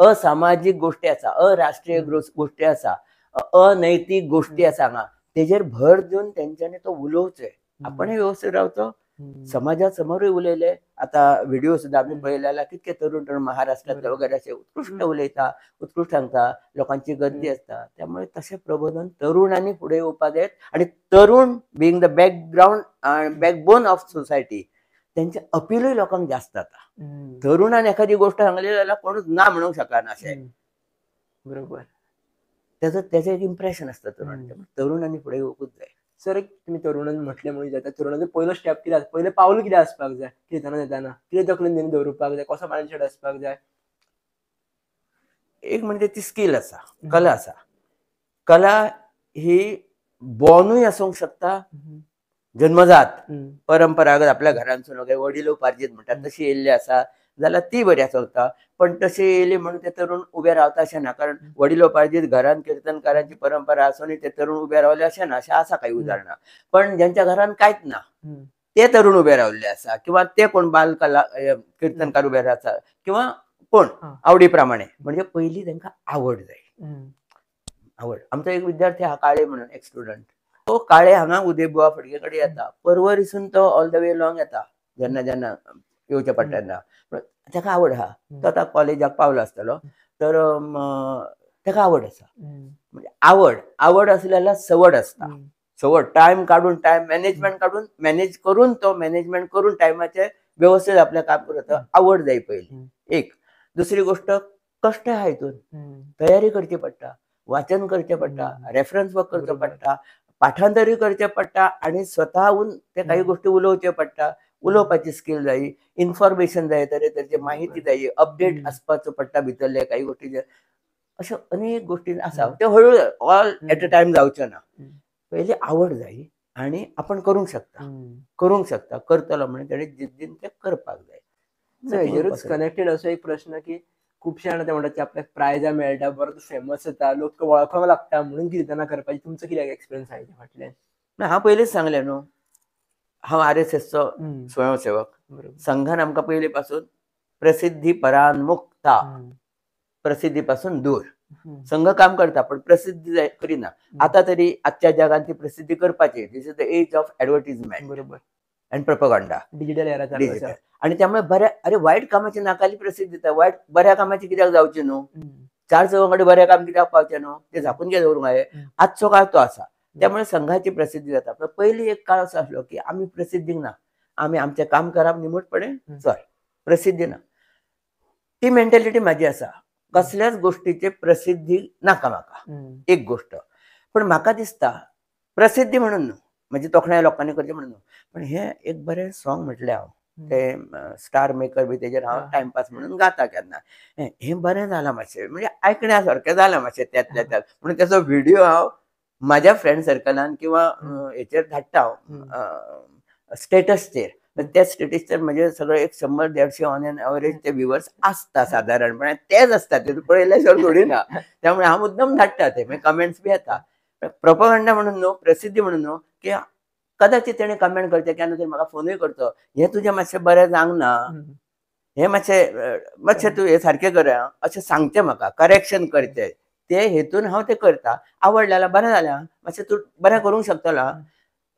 असामाजीक गोष्टी आसा, अराष्ट्रीय गोष्टी आसा, अनैतीक गोष्टी आसा हांगा. तेजेर भर दिवन तेंच्यांनी तो उलोवचें. आपणय व्यवस्थीत रावचो, समाजा समोरूय उलयले. आता व्हिडिओ सुद्धा आम्ही पळयले, कितके तरुण महाराष्ट्रातले वगैरे असे उत्कृष्ट उलयता, उत्कृष्ट सांगता, लोकांची गर्दी असता. त्यामुळे तसे प्रबोधन तरुणांनी पुढे येवपाक जाय. आणि तरुण being the background and backbone of society, त्यांचे अपीलूय लोकांक जास्त जाता. तरुणान एखादी गोष्ट सांगली जाल्यार कोणूच ना म्हणूंक शकना अशें. बरोबर. त्याचं एक इम्प्रेशन असतं तरुणांनी पुढे येवपूच जाय. सर, एक तुम्ही तरुणांनी म्हटल्यामुळे जाता, तरुणांचं पहिलं स्टेप कितें, पहिले पाऊल कितें आसपाक जाय कीर्तनां येताना, कितें तकलेन घेवन दवरपाक जाय, कसो मायंडसेट आसपाक जाय? एक म्हणजे ती स्किल आसा, कला आसा. कला ही बॉर्नूय आसूंक शकता, जन्मजात परंपरागत आपल्या घरांसून वगैरे वडिलोपार्जीत म्हणटात तशी येयल्ली आसा जाल्यार ती बरी आसता. पण तशी येयली म्हणून ते तरुण उबे रावता अशें ना. कारण वडिलोपार्जीत घरान कीर्तनकारांची परंपरा आसूनय ते तरुण उबे रावले अशें ना. अशें आसा काही उदाहरणां. पण ज्यांच्या घरान कांयच ना ते तरुण उबे रावल्ले आसा, किंवा ते कोण बालकला कीर्तनकार उबे रावता, किंवा कोण आवडी प्रमाणे. म्हणजे पयलीं तांकां आवड जाय. आवड. आमचो एक विद्यार्थी हा काळे म्हणून, एक स्टुडंट, तो काळे हांगा उदयबुवा फडके कडेन येता, परवरीसून तो ऑल द वे लॉंग येता जेन्ना जेन्ना येवचें पडटा तेन्ना. ताका आवड आहा. तो आतां कॉलेजाक पावलो आसतलो, तर ताका आवड आसा. म्हणजे आवड आसली जाल्यार संवड आसता. संवड, टायम काडून, टायम मॅनेजमेंट काडून, मॅनेजमेंट करून टायमाचे व्यवस्थित आपलें काम करता. आवड जाय पयली एक. दुसरी गोष्ट, कश्ट आहा हितून. तयारी करची पडटा, वाचन करचें पडटा, रेफरन्स वर्क करचो पडटा, पाठांतरूय करचें पडटा, आणि स्वताहून ते काही गोष्टी उलोवचे पडटा. उलोवपाची स्किल जायी, इन्फॉर्मेशन जाय, तरेतरेची माहिती जायी, अपडेट आसपाचो पडटा भितरले काही गोष्टी. अश्यो अनेक गोष्टी आसा. त्यो हळू ऑल एट अ टायम जावच्यो ना. पयली आवड जायी, आणि आपण करूंक शकता, करतलो म्हणून ताणें जिद्दीन तें करपाक जाय. हेजेरूच कनेक्टेड असो एक प्रश्न, की खुबशे जाणां ते म्हणटात की आपल्याक प्रायझां मेळटा, बरो फेमस जाता, लोक वळखूंक लागता म्हणून कीर्तनां करपाची. तुमचो कित्याक एक्सपिरियन्स आसा हेच्या फाटल्यान? हांव पयलींच सांगलें न्हू, हांव RSSचो स्वयंसेवक. संघान आमकां पयलीं पासून प्रसिद्धी परान्मुक्ता, प्रसिद्धी पासून दूर. संघ काम करता पण प्रसिद्धी करिना. आता तरी आजच्या जगात ती प्रसिद्धी करपाची. This is the age of advertisement. बरोबर. And propaganda. डिजिटल एरा चालू आसा. आणि त्यामुळे वाईट कामाची नाकाली प्रसिद्धी दिता. बऱ्या कामाची कित्याक जावची न्हू? चार चौघांकडे बऱ्या काम कित्याक पावचें न्हू? ते झाकून घे दवरूंक जाय. आजचो काळ तो आसा. त्यामुळे संघाची प्रसिद्धी जाता. पण पयलीं एक काळ असो आसलो की आमी प्रसिद्धीक ना, आमी आमचें काम करप निमूटपणे चल, प्रसिद्धी ना. ती मेंटॅलिटी म्हाजी आसा. कसल्याच गोष्टीची प्रसिद्धी नाका म्हाका. एक गोष्ट. पण म्हाका दिसता प्रसिद्धी म्हणून न्हू, म्हणजे तोखणाय लोकांनी करचें म्हणून न्हू, पण हे एक बरें सॉंग म्हटलें हांव, ते स्टार मेकर बी तेजेर हांव टायमपास म्हणून गाता केन्ना. हे बरें जालां मातशें, म्हणजे आयकण्या सारकें जालां मातशें त्यातल्या त्यात. म्हणून त्याचो व्हिडिओ हांव म्हाज्या फ्रेंड सर्कलान किंवा हेचेर धाडटा हांव स्टेटसचेर. त्या स्टेटसचेर म्हणजे सगळे 100-150 ऑन एन एव्हरेज ते व्ह्युअर्स आसता साधारणपणे. तेच आसता, ते पळयल्या शिवाय थोडी ना. त्यामुळे हांव मुद्दम धाडटा ते, मागीर कमेंट्स बी येता. प्रोपगंडा म्हणून न्हू, प्रसिद्धी म्हणून न्हू, की कदाचित तेणें कमेंट करचें, केन्ना तरी म्हाका फोनूय करचो, हें तुजें मातशें बरें जावंक ना, हें मातशें तूं हें सारकें कर, अशें सांगचें म्हाका, करेक्शन करचें. ते हेतून हांव तें करता. आवडलें जाल्यार बरें जालें, मातशें तूं बरें करूंक शकतलो.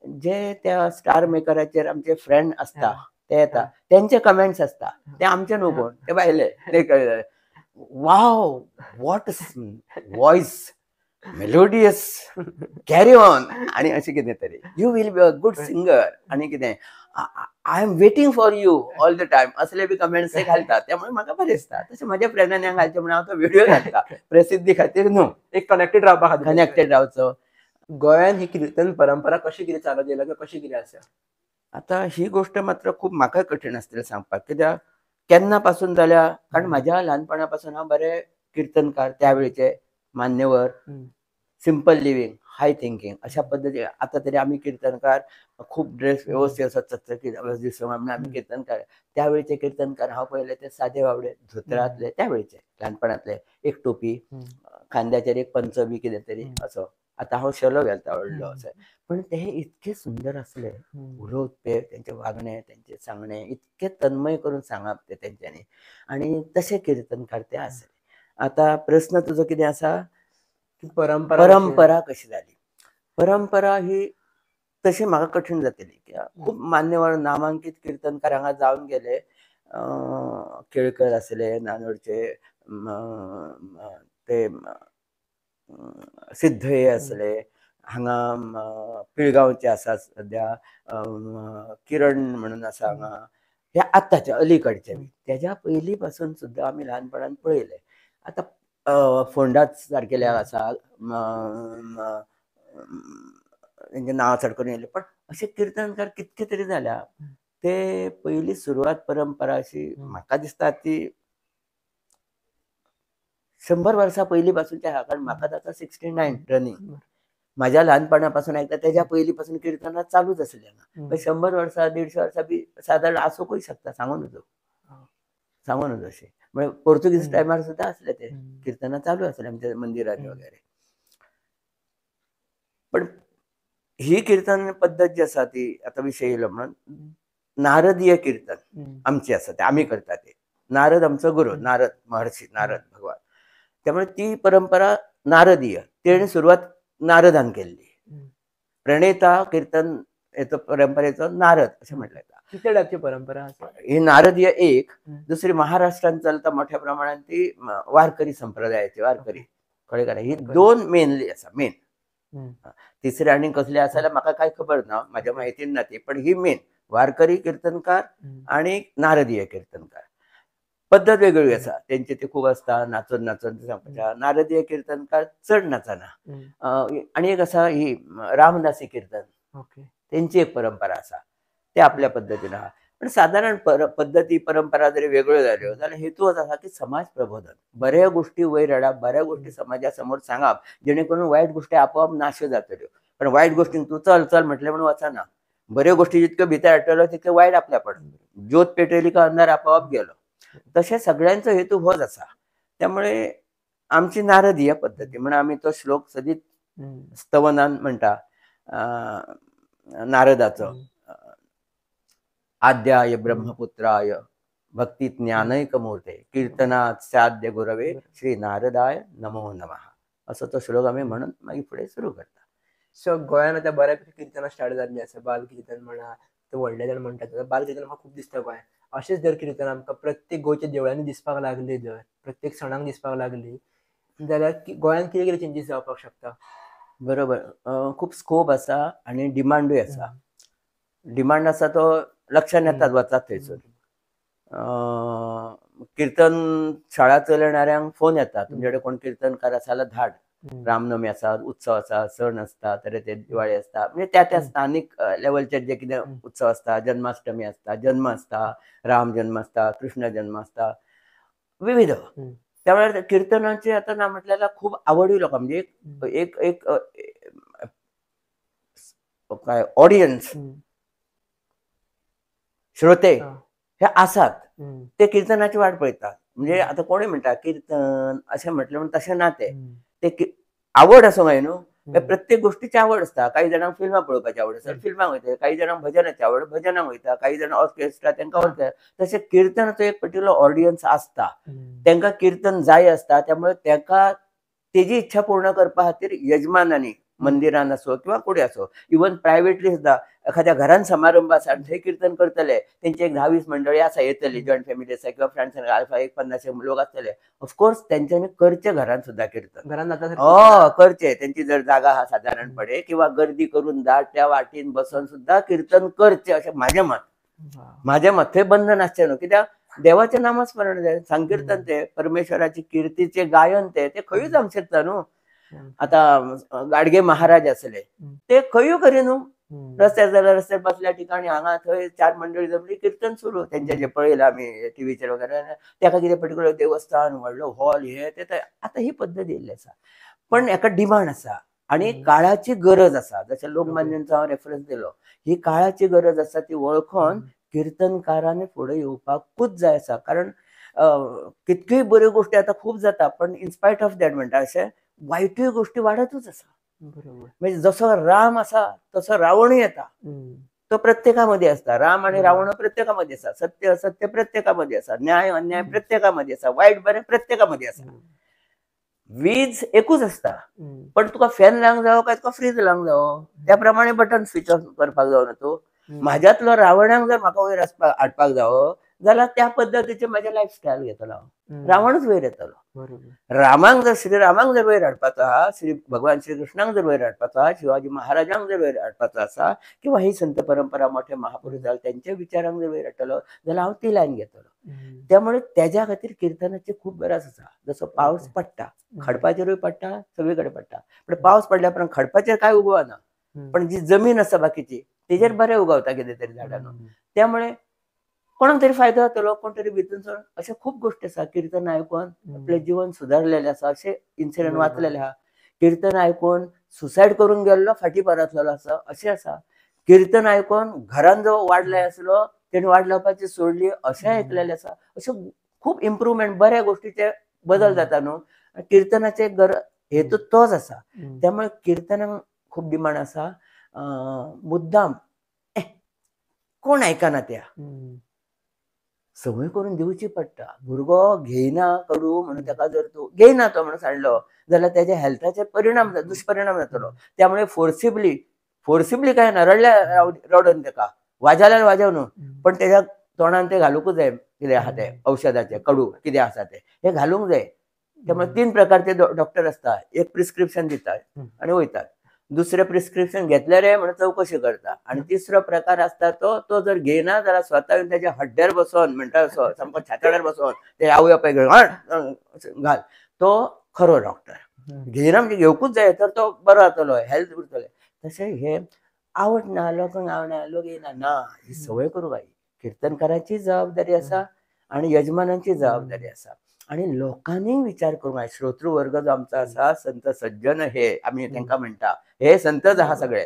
जे त्या स्टार मेकराचेर आमचे फ्रेंड असता ते येता, त्यांचे कमेंट्स असता, ते आमचे न्हू कोण, ते भायले. ते कळ्ळें. Wow, what voice, melodious, carry on, आणि अशें कितें तरी. You will be a good singer, आणि कितें, I am waiting for you all the time, असले बी कमेंट्स ते घालतात. त्यामुळे म्हाका बरें दिसता. तशें म्हाज्या फ्रेंडांनी घालचें म्हणून हांव तो व्हिडिओ घालता. प्रसिद्धी खातीर न्हू, एक कनेक्टेड रावपा खातीर. कनेक्टेड रावचो. गोंयान ही कीर्तन परंपरा कशी कितें चालत येयला, कशी कितें आसा? आता ही गोष्ट मात्र खूप म्हाका कठीण आसतलें सांगपाक. कित्याक केन्ना पासून जाल्या, कारण म्हाज्या ल्हानपणा पासून हांव बरे कीर्तनकार, त्यावेळेचे मान्यवर, सिंपल लिव्हिंग, हाय थिंकिंग, अशा पद्दतीन. आता तरी आमी कीर्तनकार खूप ड्रेस व्यवस्थित असो, चकचकीत दिसोंक म्हणून आमी कीर्तनकार. त्यावेळेचे कीर्तनकार हांव पळयले ते सादे वावडे, धोतरांतले, त्यावेळेचे ल्हानपणांतले, एक टोपी, खांद्याचेर एक पंच बी कितें तरी असो. आतां हांव शेलो घालता व्हडलो असो, पण ते इतके सुंदर असले उलोवप, ते तेंचे वागणे, तेंचे सांगणे इतके तन्मय करून सांगप ते तेंच्यांनी, आनी तशे कीर्तनकार ते आसले. आतां प्रश्न तुजो कितें आसा, परंपरा कशी जाली. परंपरा ही तशी म्हाका कठीण जातली, कित्याक खूब मान्यवर नामांकीत कीर्तनकार हांगा जावन गेले. केळकर आसले, नानोडचे ते सिद्धये आसले, हांगा पिळगांवचे आसा सद्या किरण म्हणून आसा हांगा, हे आत्ताचे अलीकडचे. तेज्या पयलीं पासून सुद्दां आमी ल्हानपणान पळयले. आतां फोंडाच सारकेले आसा, तेंचें नांव सडकून येयलें, पण अशे कीर्तनकार कितके तरी जाल्या. ते पयली सुरवात परंपरा अशी म्हाका दिसता ती 100 वर्सां पयलीं पासूनची आहा, कारण म्हाका आतां 69 रनिंग. म्हाज्या ल्हानपणा पासून आयकता तेज्या पयलीं पासून कीर्तनां चालूच आसली हांगा. 100 वर्सां 150 वर्सां बी सादारण आसूंकूय शकता, सांगू नजो अशें. म्हणजे पोर्तुगीज टायमार सुद्दां आसले ते कीर्तनां चालू आसले आमच्या मंदिरांनी वगैरे. पण ही कीर्तन पद्दत जी आसा ती आतां विशय येयलो म्हणून नारदीय कीर्तन आमची आसा, ते आमी करता ते. नारद आमचो गुरू, नारद महर्षी, नारद भगवान. त्यामुळे ती परंपरा नारदीय, तेणे सुरवात नारदान केल्ली. प्रणेता कीर्तन हेचो परंपरेचो नारद अशें म्हटलें जाता. कितले टायपची परंपरा आसा ही नारदीय एक. दुसरी महाराष्ट्रांत चलता मोठ्या प्रमाणात ती वारकरी संप्रदायाची, वारकरी कळ्ळें काय. ही दोन मेनली आसा, मेन. तिसरी आनी कसली आसा जाल्यार म्हाका कांय खबर ना, म्हाज्या म्हायतीन ना ती, पण ही मेन वारकरी कीर्तनकार आनी नारदीय कीर्तनकार. पद्दत वेगळी आसा तेंची, ती खूब आसता नाचून नाचून सांगपाच्या. नारदीय कीर्तनकार चड नाचना. आनी एक आसा ही रामदासी कीर्तन, तेंची एक परंपरा आसा, ते आपल्या पद्दतीन आहा. पण सादारण पद्दती परंपरा जरी वेगळ्यो जाल्यो जाल्यार हेतूच आसा की समाज प्रबोधन, बऱ्या गोष्टी वयर हाडप, बऱ्या गोष्टी समाजा समोर सांगप, जेणे करून वायट गोष्टी आपोआप नाश्य जातल्यो. पण वायट गोष्टीन तूं चल चल म्हटलें म्हणून वचना. बऱ्यो गोष्टी जितक्यो भितर हाडटलो तितकें वायट आपल्या पडटलें. ज्योत पेटयली का अंधार आपोआप गेलो. तशें सगळ्यांचो हेतू होच आसा. त्यामुळे आमची नारदीय पद्दती म्हणून आमी तो श्लोक सदीच स्तवनान म्हणटा नारदाचो, आद्याय ब्रह्मपुत्राय भक्ती ज्ञानैकमूर्ते कीर्तनात साध्य गुरवे श्री नारदाय नमो नमः, असो तो श्लोक आमी म्हणून मागीर फुडें सुरू करता. सो गोंयान आतां बऱ्यापैकी कीर्तनां स्टार्ट जाल्लीं आसा. बाल कीर्तन म्हणा, ते व्हडले जाण म्हणटात. बाल कीर्तन म्हाका खूब दिसता गोंयांत. अशेंच जर कीर्तन आमकां प्रत्येक गोंयच्या देवळांनी दिसपाक लागली, जर प्रत्येक सणाक दिसपाक लागली जाल्यार गोंयांत कितें कितें चेंजीस जावपाक शकता. बरोबर, खूब स्कोप आसा आनी डिमांडूय आसा. डिमांड आसा तो लक्षान येतात वतात थंयसर. कीर्तन शाळा चलयणाऱ्यांक फोन येता, तुमचे कडेन कोण कीर्तनकार आसा जाल्यार धाड. रामनवमी आसा, उत्सव आसा, सण आसता, तरे ते दिवाळी आसता, म्हणजे त्या त्या स्थानीक लेवलचेर जे कितें उत्सव आसता, जन्माष्टमी आसता, जन्म आसता, राम जन्म आसता, कृष्ण जन्म आसता, विविध. त्यामुळे कीर्तनाची आतां ना म्हटल्यार खूब आवडूय लोकां, म्हणजे एक एक काय ऑडियन्स, श्रोते हे आसात, ते कीर्तनाची वाट पळयतात. म्हणजे आतां कोणूय म्हणटा कीर्तन अशें म्हटलें म्हणून तशें ना. ते आवड आसूं काय न्हू, प्रत्येक गोष्टीची आवड आसता. काही जाणांक फिल्मां पळोवपाची आवड आसता, फिल्मांक वयता. काही जाणांक भजनाची आवड, भजनाक वयता. काही जाण ऑर्केस्ट्रा, तांकां ऑर्केस्ट्रा. तशें कीर्तनाचो एक पर्टिक्युलर ऑडियन्स आसता, तांकां कीर्तन जाय आसता. त्यामुळे ताका तेजी इच्छा पूर्ण करपा खातीर यजमानांनी मंदिरान आसो किंवा कुठे आसो, इवन प्रायवेटली सुद्दां एखाद्या घरान समारंभ आसा आनी थंय कीर्तन करतले, तेंची एक 10-20 मंडळी आसा येतली, जॉयंट फॅमिली आसा किंवा फ्रेंड्स एक 50 लोक आसतले. ऑफकोर्स तेंच्यांनी करचें घरान सुद्दां कीर्तन, घरान जाता करचें. तेंची जर जागा आहा सादारणपणे किंवा गर्दी करून दाट त्या वाटेन बसून सुद्दां कीर्तन करचें अशें म्हाजें मत. म्हाजें मत. थंय बंधन आसचें न्हू, कित्याक देवाचें नामस्मरण जाय, संकीर्तन ते परमेश्वराची किर्तीचें गायन ते खंयूय जावंक शकता न्हू. आतां गाडगे महाराज आसले, ते खंयूय करी न्हू, रस्त्यार जाल्यार रस्त्यार बसल्या ठिकाणी हांगा थंय 4 मंडळी जमली, कीर्तन सुरू. तेंचे जे पळयलां आमी टीव्हीचेर वगैरे, ताका कितें पर्टिक्युलर देवस्थान, व्हडलो हॉल, हे ते आतां ही पद्दत येयल्ली आसा. पण हाका डिमांड आसा आनी काळाची गरज आसा. जशें लोकमान्यांचो हांव रेफरन्स दिलो, ही काळाची गरज आसा ती वळखून कीर्तनकारांनी फुडें येवपाकूच जाय आसा. कारण कितक्योय बऱ्यो गोष्टी आता खूप जाता, पण इनस्पायट ऑफ दॅट म्हणटा अशें वायटूय गोष्टी वाडतच आसा. म्हणजे जसो राम आसा तसो रावणूय येता. तो प्रत्येकामध्ये असता. राम आणि रावण प्रत्येकामध्ये असा. सत्य असत्य प्रत्येकामध्ये असा. न्याय अन्याय प्रत्येकामध्ये असा. वाईट बरें प्रत्येकामध्ये असा. वीज एकूच असता, पण तुका फॅन लावंक जावो काय तुका फ्रीज लावंक जावो, त्या प्रमाणे बटन स्विच ऑफ करपाक जावो ना तूं. म्हाज्यातलो रावणाक जर म्हाका वयर हाडपाक जावो जाल्यार त्या पद्दतीचे म्हाजे लायफस्टायल घेतलो हांव. रावणूच वयर येतलो. रामाक जर श्रीरामाक जर वयर हाडपाचो आहा, श्री भगवान श्री कृष्णाक जर वयर हाडपाचो आहा, शिवाजी महाराजांक जर वयर हाडपाचो आसा, किंवा ही संत परंपरा मोठे महापुरुष जाले त्यांच्या विचारांक जर वयर हाडटलो जाल्यार हांव ती लायन घेतलो. त्यामुळे त्याच्या खातीर किर्तनाचे खूप गरज आसा. जसो पावस पडटा, खडपाचेरूय पडटा, सगळीकडे पडटा, पण पावस पडल्या उपरांत खडपाचेर काय उगवना, पण जी जमीन आसा बाकीची तेजेर बरें उगवता कितें तरी झाडांनो. त्यामुळे कोणाक तरी फायदो जातलो, कोण तरी भितून अशें खूप गोष्टी आसा. कीर्तन आयकून आपलें जीवन सुदारलेलें आसा, अशें इन्सिडंट वाचलेले आहा. कीर्तन आयकून सुसायड करून गेल्लो फाटीं परतलेलो आसा, अशें आसा. कीर्तन आयकून घरान जो वाट लाय आसलो तेणी वाट लावपाची सोडली, अशें आयकलेलें आसा. अशें खूप इम्प्रुवमेंट बऱ्या गोष्टीचे बदल जाता न्हू. कीर्तनाचे हेतू तोच आसा. त्यामुळे कीर्तनाक खूप डिमांड आसा. मुद्दाम कोण आयकना त्या संवय करून दिवची पडटा. भुरगो घेयना कडू म्हणून ताका जर तूं घेयना तो म्हणून सांडलो जाल्यार त्याच्या हेल्थाचेर परिणाम दुश्परिणाम जातलो. त्यामुळे फोर्सिबली काय ना, रडोन ताका वाजल्यार वाजव न्हू, पण त्याच्या तोंडान ते घालूंकूच जाय. कितें आहा ते औषधाचे कडू कितें आसा ते हे घालूंक जाय. त्यामुळे 3 प्रकारचे डॉक्टर असता. एक प्रिस्क्रिप्शन दितात आणि वयतात. दुसरे प्रिस्क्रिप्शन घेतले रे म्हणून चौकशी करता. आणि तिसरो प्रकार असता तो जर घेयना जाल्यार स्वता येवन त्याच्या हड्ड्यार बसोन म्हणटा सामको छातडार बसोन ते आवय बापाय घाल, तो खरो डॉक्टर. घेयना म्हणजे घेवकूच जाय तर तो बरो जातलो, हेल्थ उरतले. तशें हे आवडना, लोकांक आवडना, लोक येयना ना, ही संवय करूंक जाय. कीर्तनकाराची जबाबदारी आसा आणि यजमानांची जबाबदारी आसा. आणि लोकांनी विचार करूंक जाय. श्रोतृवर्ग जो आमचा आसा, संत सज्जन हे आमी तांकां म्हणटा, हे संतच आहा सगळे.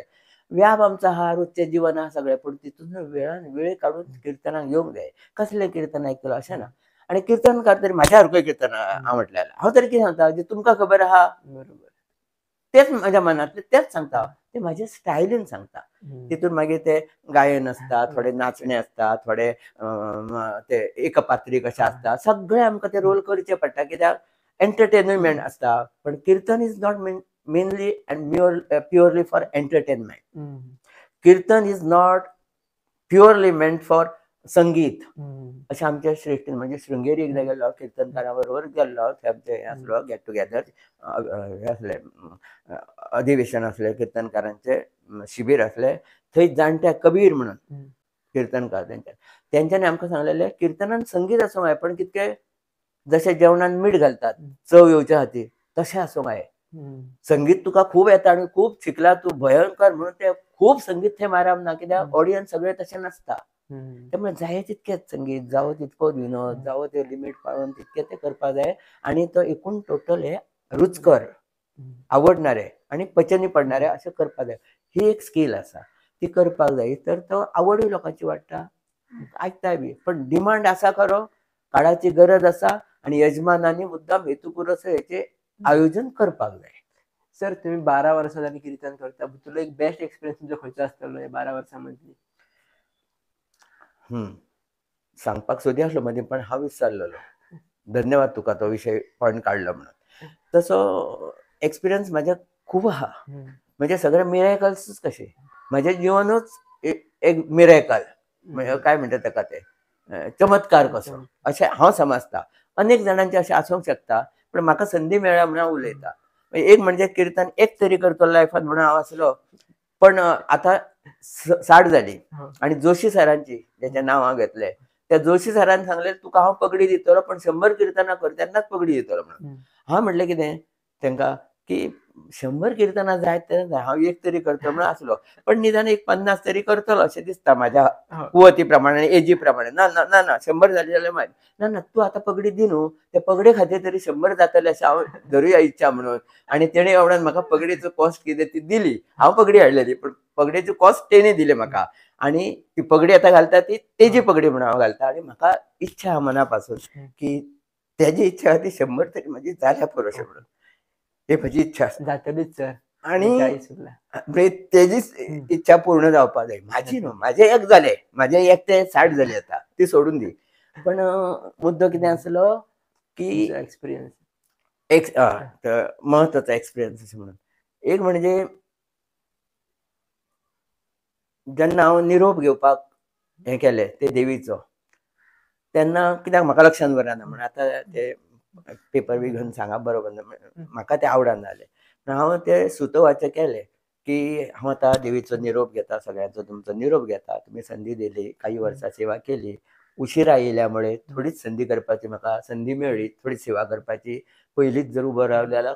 व्याप आमचा हा, रोजचे जीवन आहा सगळे, पण तितून वेळ काढून कीर्तनाक येवंक जाय. कसलें कीर्तन आयकतलो अशें ना. आणि कीर्तनकार तरी म्हाज्या सारको कीर्तन हांव म्हटल्यार हांव तरी कितें सांगता, जे तुमकां खबर आहा तेच म्हाज्या मनांतले तेच सांगता. ते म्हाज्या स्टायलीन सांगता. तितून मागीर ते गायन असता, थोडे नाचणे असता, थोडे ते एकपात्रीक अशें असता. सगळे आमकां ते रोल करचे पडटा, कित्याक एंटरटेनमेंट असता. पण kirtan is not mainly and purely for entertainment. Kirtan is not purely meant for sangeet. अशें आमच्या श्रेष्ठीन म्हणजे शृंगेरी एकदा गेल्लो, कीर्तनकारा बरोबर गेल्लो. थंय आमचे हें आसलो गेट टुगेदर, हें आसलें अधिवेशन आसलें कीर्तनकारांचे, शिबीर आसलें. थंय जाणटे कबीर म्हणून कीर्तनकार तेंच्यांनी आमकां सांगलेलें कीर्तनान संगीत आसूंक जाय, पण कितके जशें जेवणान मीठ घालतात चव येवच्या खातीर तशें आसूंक जाय. संगीत तुका खूब येता आनी खूब शिकला तूं भयंकर म्हणून ते खूब संगीत थंय मारप ना, कित्याक ऑडियन्स सगळे तशें नासता. त्यामुळे जाय तितकेच संगीत, जावो तितको विनोद, जावो ते लिमीट पाळून तितके ते करपाक जाय. आणि तो एकूण टोटल हे रुचकर, आवडणारे आणि पचनी पडणारे अशें करपाक जाय. ही एक स्कील आसा, ती करपाक जाय. तर तो आवडूय लोकांची वाडटा, आयकताय बी. पण डिमांड आसा खरो, काळाची गरज आसा आणि यजमानांनी मुद्दाम हेतुपुरस हेचे आयोजन करपाक जाय. सर, तुम्ही 12 वर्सां जाली कीर्तन करता. तुला एक बेस्ट एक्सपिरियन्स तुमचो खंयचो आसतलो हे 12 वर्सांमधली? सांगपाक सोदी आसलो मदीं, पण हांव विसरलेलो. धन्यवाद तुका तो विशय पॉयंट काडलो म्हणून. तसो एक्सपिरियन्स म्हाज्या खूब आहा. म्हणजे सगळे मिरेकल्सच कशे. म्हाजें जिवनूच एक मिरेकल, म्हणजे काय म्हणटा ताका ते चमत्कार कसो अशें हांव समजता. अनेक जाणांचे अशें आसूंक शकता, पण म्हाका संदी मेळ्ळ्या म्हणून हांव उलयतां. एक म्हणजे कीर्तन एक तरी करतलो लायफान म्हणून हांव आसलो. पण आतां 60 जाली आणि जोशी सरांची, जेचें नांव हांव घेतलें, त्या जोशी सरान सांगलें तुका हांव पगडी दितलो, पण 100 कीर्तनां कर तेन्नाच पगडी दितलो म्हणून. हांव म्हणलें कितें तांकां की 100 कीर्तनां जायत तर जाय, हांव एक तरी करतलो म्हणून आसलो. पण निदान एक 50 तरी करतलो अशें दिसता म्हाज्या कुवती प्रमाणे, एजी प्रमाणे. ना ना ना ना 100 जाली जाल्यार मागीर ना ना तूं आतां पगडी दी न्हू, ते पगडे खातीर तरी 100 जातले अशें हांव धरुया इच्छा म्हणून. आनी तेणे एवढ्यान म्हाका पगडीचो कॉस्ट कितें ती दिली. हांव पगडी हाडलेली, पण पगडेची कॉस्ट तेणे दिले म्हाका आणि ती पगडी आता घालता ती तेजी पगडी म्हणून हांव घालता आणि म्हाका इच्छा हा मनापासून की त्याची इच्छा आहा ती 100 तरी माझी जाल्या पुरोशे म्हणून हे म्हजी इच्छा आसा जातलीच सर आणि 40 उरला. म्हणजे तेजीच इच्छा पूर्ण जावपाक जाय माझी न्हू माझे एक जाले माझे एक ते 60 जाली आता ती सोडून दी पण मुद्दो कितें आसलो की एक्सपिरियन्स एक महत्वाचा एक्सपिरियन्स अशें म्हणून एक म्हणजे जेन्ना हांव निरोप घेवपाक हें केलें ते देवीचो तेन्ना कित्याक म्हाका लक्षांत बरना म्हणून आतां ते पेपर बी घेवन सांगप बरोबर ना म्हाका तें आवडना जालें हांव तें सुतोवाचें केलें की हांव आतां देवीचो निरोप घेता सगळ्यांचो तुमचो निरोप घेता तुमी संदी दिली काही वर्सां सेवा केली उशिरा येयल्यामुळे थोडीच संधी करपाची म्हाका संधी मेळ्ळी थोडी सेवा करपाची पयलींच जर उबो रावलें जाल्यार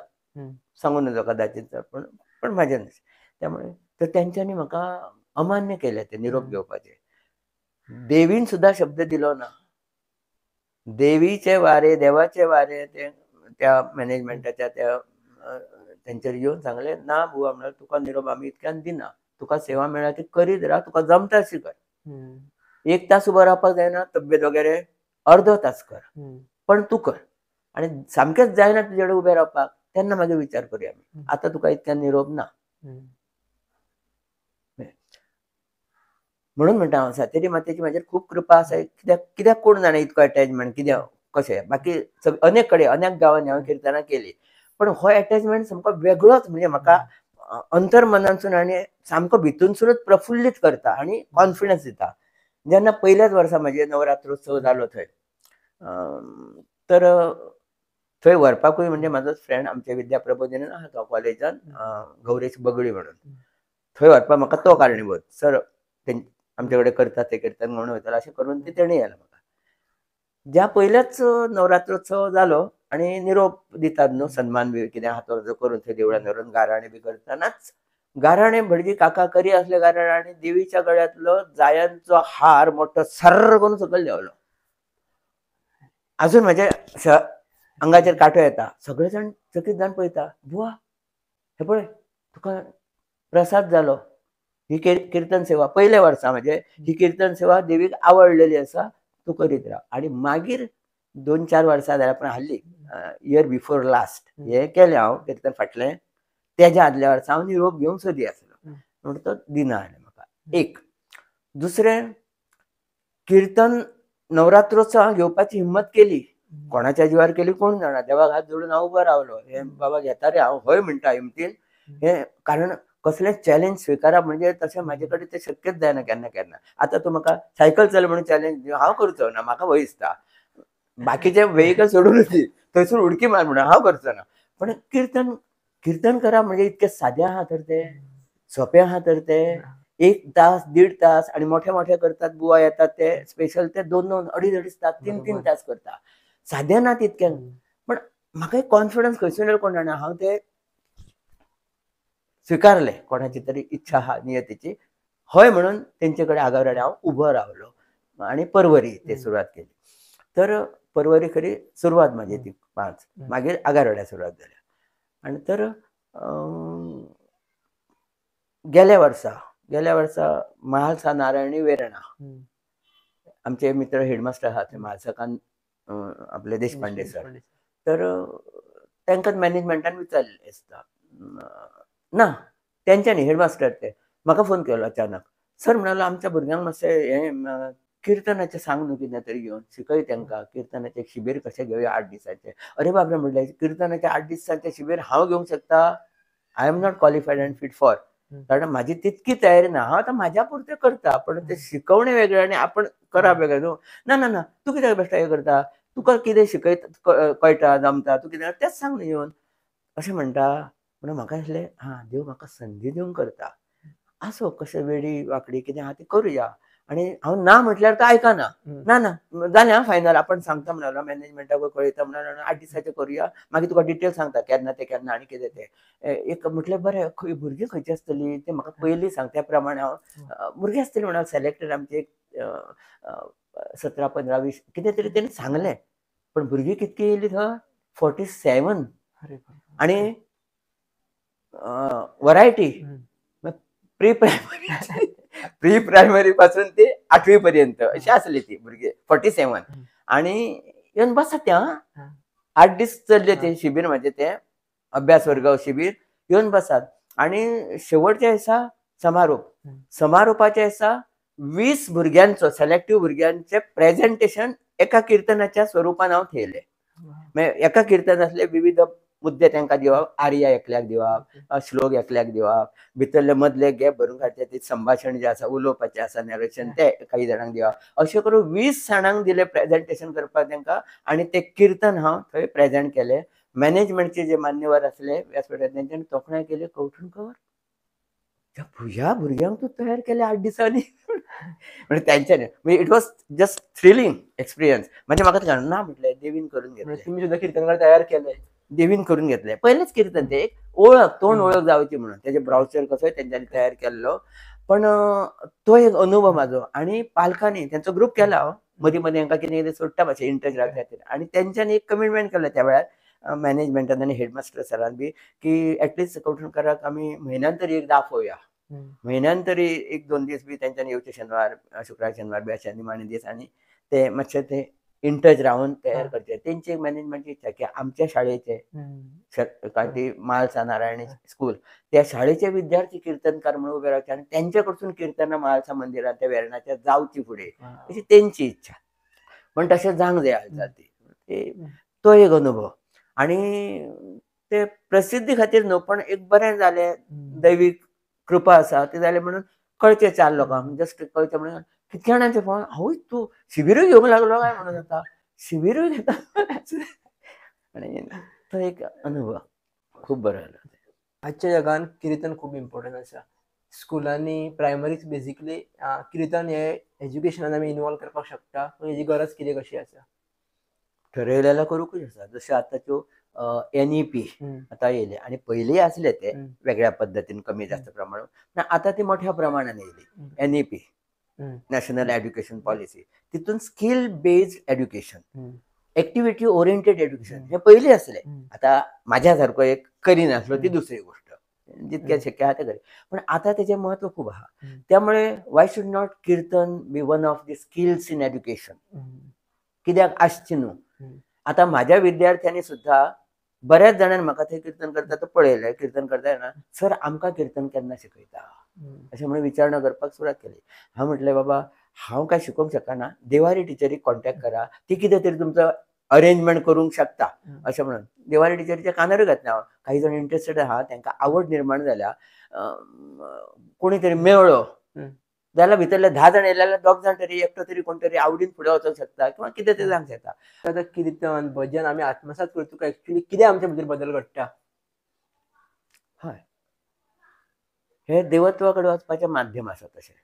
सांगून नजो कदाचित पण म्हाजें नशें त्यामुळे तर तेंच्यांनी म्हाका अमान्य केलें तें निरोप घेवपाचें देवीन सुद्दां शब्द दिलो ना देवीचे वारे देवाचे वारे ते त्या मॅनेजमेंटाच्या त्या तेंचेर येवन सांगलें ना बुवा म्हणल्यार तुका निरोप आमी इतक्यान दिना तुका सेवा मेळ्ळ्या ती करीत राव तुका जमता तशी कर 1 तास उबो रावपाक जायना तब्येत वगैरे अर्दो तास कर पण तू कर आणि सामकेंच जायना तुजे कडेन उबें रावपाक तेन्ना मागीर विचार करुया आमी आतां तुका इतक्यान निरोप ना म्हणून म्हणटा हांव सातेरी मातेची म्हाजेर खूब कृपा आसा कित्याक कोण जाणा इतको अटॅचमेंट कित्याक कशें बाकी अनेक कडेन अनेक गांवांनी हांवें किर्तनां केलीं पण हो अटॅचमेंट सामको वेगळोच म्हणजे म्हाका अंतर्मनानसून आनी सामको भितूनसूनच प्रफुल्लीत करता आनी कॉन्फिडन्स दिता जेन्ना पयल्याच वर्सा म्हाजे नवरात्रोत्सव जालो थंय तर थंय व्हरपाकूय म्हणजे म्हाजोच फ्रेंड आमचे विद्या प्रबोधिनीन आहा तो कॉलेजान गौरेश बगडी म्हणून थंय व्हरपाक म्हाका तो कारणीभूत सर आमचे कडेन करता ते कीर्तन म्हणून वयतलो अशें करून ती तेणी येयला म्हाका ज्या पयल्याच नवरात्रोत्सव जालो आनी निरोप दितात न्हू सन्मान बी कितें आहा तो करून थंय देवळान व्हरून गाराणें बी करतानाच गाराणें भटजी काका करी आसले गाराणें आनी देवीच्या गळ्यांतलो जायांचो हार मोठो सर्र करून सकयल देंवलो अजून म्हाज्या आंगाचेर कांटो येता सगळे जाण चकीत जावन पळयता बुवा हे पळय तुका प्रसाद जालो ही कीर्तन सेवा पयल्या वर्सा म्हणजे ही कीर्तन सेवा देवीक आवडलेली आसा तूं करीत राव आनी मागीर 2-4 वर्सां जाल्यार पण हाल्ली इयर बिफोर लास्ट हें केलें हांव कीर्तन फाटलें तेज्या आदल्या वर्सा हांव निरोप घेवंक सोदी आसलो म्हणून तो दिना जालें म्हाका एक दुसरें कीर्तन नवरात्रोत्सव हांव घेवपाची हिम्मत केली कोणाच्या जिवार केली कोण जाणा देवाक हात जोडून हांव उबो रावलो हे बाबा घेता रे हांव हय म्हणटा हिमतीन हें कारण कसलेंच चॅलेंज स्विकारप म्हणजे तशें म्हाजे कडेन तें शक्यच जायना केन्ना केन्ना आतां तूं म्हाका सायकल चल म्हणून चॅलेंज दिव हांव करचो ना म्हाका भंय दिसता बाकीचे व्हेकल सोडून दी थंयसून उडकी मार म्हणून हांव करचो ना पण कीर्तन करप म्हणजे इतकें सादें आहा तर तें सोंपें आहा तर तें 1 तास 1.5 तास आनी मोठे मोठे करतात बुवा येतात ते स्पेशल ते 2-2 अडीच तास 3-3 तास करता सादें ना तितकें पण म्हाका एक कॉन्फिडन्स खंयसून कोण जाणा हांव तें स्विकारलें कोणाची तरी इच्छा आहा नियतीची हय म्हणून तेंचे कडेन आगाराडे हांव उबो रावलो आनी परवरी ते सुरवात केली तर परवरी खरी सुरवात म्हाजी ती 5 मागीर आगारवाड्या सुरवात जाल्या आनी तर गेल्या वर्सा महालसा नारायणी वेर्णा आमचे मित्र हेडमास्टर आहात म्हालसाकान आपले देशपांडे सर तर तांकां मॅनेजमेंटान विचारलें आसता ना तेंच्यांनी हेडमास्टर ते म्हाका फोन केलो अचानक सर म्हणालो आमच्या भुरग्यांक मातशें हें कीर्तनाचें सांग न्हू कितें तरी घेवन शिकय तांकां कीर्तनाचें शिबीर कशें घेवया 8 दिसाचें अरे बाबरे म्हणलें कीर्तनाचें 8 दिसाचें शिबीर हांव घेवंक शकता I am not qualified and fit for कारण म्हाजी तितकी तयारी ना हांव आतां म्हाज्या पुरतें करता पण तें शिकवणें वेगळें आनी आपण करप वेगळें न्हू ना तूं कित्याक बेश्टा हें करता तुका कितें शिकयता कळटा जमता तूं कितें तेंच सांग न्हू येवन अशें म्हणटा म्हणून म्हाका दिसलें हां देव म्हाका संदी दिवंक करता आसो कशें वेडी वांकडी कितें आहा तें करुया आनी हांव ना म्हटल्यार तो आयकना ना जालें हां फायनल आपण सांगता म्हणलो मॅनेजमेंटाक कळयता म्हणून 8 दिसाचें करुया मागीर तुका डिटेल सांगता केन्ना तें आनी कितें तें एक म्हटलें बरें भुरगीं खंयचीं आसतलीं तें म्हाका पयलीं सांग त्या प्रमाणे हांव भुरगीं आसतलीं म्हणून सेलेक्टेड आमचे 17, 15, 20 कितें तरी तेणी सांगलें पण भुरगीं कितकीं येयलीं थंय 47 आनी variety pre primary pre primary पासून ते 8वी पर्यंत अशी असली ती भुरगे 47 आणि येऊन बसा त्या 8 दीस चलले ते शिबीर म्हणजे ते अभ्यास वर्ग शिबीर येऊन बसात आणि शेवटच्या दिसा समारोपाच्या दिसा 20 भुरग्यांचो सिलेक्टिव्ह भुरग्यांचे प्रेझेंटेशन एका कीर्तनाच्या स्वरूपान हांव थेयले. म्हणजे एका कीर्तनातले विविध मुद्दे तांकां दिवप, आर्या एकल्याक दिवप, श्लोक एकल्याक दिवप, भितरले मदले गॅप भरून काडचे ते संभाशण जे आसा उलोवपाचें आसा नरेशन ते काही जाणांक दिवप. अशें करून 20 जाणांक दिले प्रेझेंटेशन करपाक तांकां आणि ते कीर्तन हांव थंय प्रेझेंट केले. मॅनेजमेंटचे जे मान्यवर आसले व्यासपीठार तेंच्यांनी तोखणाय केली कवठणकर ह्या भुरग्यांक तूं तयार केले 8 दिसांनी म्हणजे त्यांच्यानी म्हणजे it was just thrilling experience. म्हणजे म्हाका कळना ना म्हटलें देवीन करून घेतलें. तुम्ही सुद्धा कीर्तनकार तयार केले. देवीन करून घेतले पहिलेच कीर्तन ते एक ओळख तोंड ओळख जावची म्हणून त्याचे ब्राउचर कसोय त्यांच्यानी तयार केल्लो. पण तो एक अनुभव माझो आणि पालकांनी त्यांचो ग्रुप केला मदीं मदीं तांकां कितें कितें सोडटा मातशें इंटरेस्ट रावच्या खातीर आणि तेंच्यांनी एक कमिटमेंट केलो त्या वेळार मॅनेजमेंटान आनी हेडमास्टर सरान बी की एटलिस्ट कवठणकराक आमी म्हयन्यान तरी एकदां आपोवया. म्हयन्यान तरी 1-2 दीस बी तेंच्यांनी येवचे शेनवार शुक्रार शेनवार बी अशे निमाणे दीस आणि ते मातशे ते इन टच रावन तयार करचे. तेंची एक मॅनेजमेंटची इच्छा की आमच्या शाळेचे काय ती म्हाळसा नारायणी स्कूल त्या शाळेचे विद्यार्थी कीर्तनकार म्हणून उभे रावचे आणि त्यांच्या कडसून कीर्तनां म्हाळसा मंदिरात त्या वेर्णाच्या जावची फुडें अशी तेंची इच्छा. पण तशें जावंक जाय तो एक अनुभव आणि ते प्रसिद्धी खातीर न्हू पण एक बरें जालें दैवीक कृपा आसा ती जालें म्हणून कळचें 4 लोकांक जस्ट कळचें म्हणून कितके जाणांचे फोन आवय तूं शिबिरूय घेवंक लागलो काय म्हणून आता शिबिरूय घेता आणि तो एक अनुभव खूप बरो जालो. आजच्या जगान कीर्तन खूप इम्पॉर्टंट आसा. स्कुलांनी प्रायमरीच बेसिकली कीर्तन हे एज्युकेशनान आमी इनवॉल्व करपाक शकता. हेजी गरज कितें कशी आसा? ठरयलेल्या करूंकूच आसा. जशे आतांच्यो NEP आता येयले आणि पयलीं आसले ते वेगळ्या पद्दतीन कमी जास्त प्रमाणात पण आता ती मोठ्या प्रमाणात येयली. NEP नॅशनल एज्युकेशन पॉलिसी तितून skill based education activity oriented education हे पयलीं आसले. आता म्हाज्या सारको एक करिनासलो ती दुसरी गोष्ट जितके शक्य आहा ते करी पण आता तेजें महत्व खूप आहा. त्यामुळे why should not kirtan be one of the skills in education कित्याक आसची न्हू. आता म्हाज्या विद्यार्थ्यांनी सुद्धा बऱ्याच जाणांनी म्हाका थंय कीर्तन करता तो पळयलें कीर्तन करता ना सर आमकां कीर्तन केन्ना शिकयता अशें म्हणून विचारणा करपाक सुरवात केली. हांव म्हटलें बाबा हांव काय शिकोवंक शकना देवारी टिचरीक कॉन्टॅक्ट करा ती कितें तरी तुमचो अरेंजमेंट करूंक शकता अशें म्हणून देवारी टिचरीच्या कानारूय घातलें हांव. काही जण इंटरेस्टेड आहा तांकां आवड निर्माण जाल्या कोणी तरी मेळ्ळो जाल्यार भितरले 10 जाण येयले जाल्यार 2 जाण तरी एकटो तरी कोण तरी आवडीन फुडें वचूंक शकता किंवा कितें तरी जावंक शकता. आता कीर्तन भजन आमी आत्मसात करतुका एक्चुअली कितें आमच्या भितर बदल घडटा? हय हे देवत्वा कडेन वचपाचें माध्यम आसा. तशें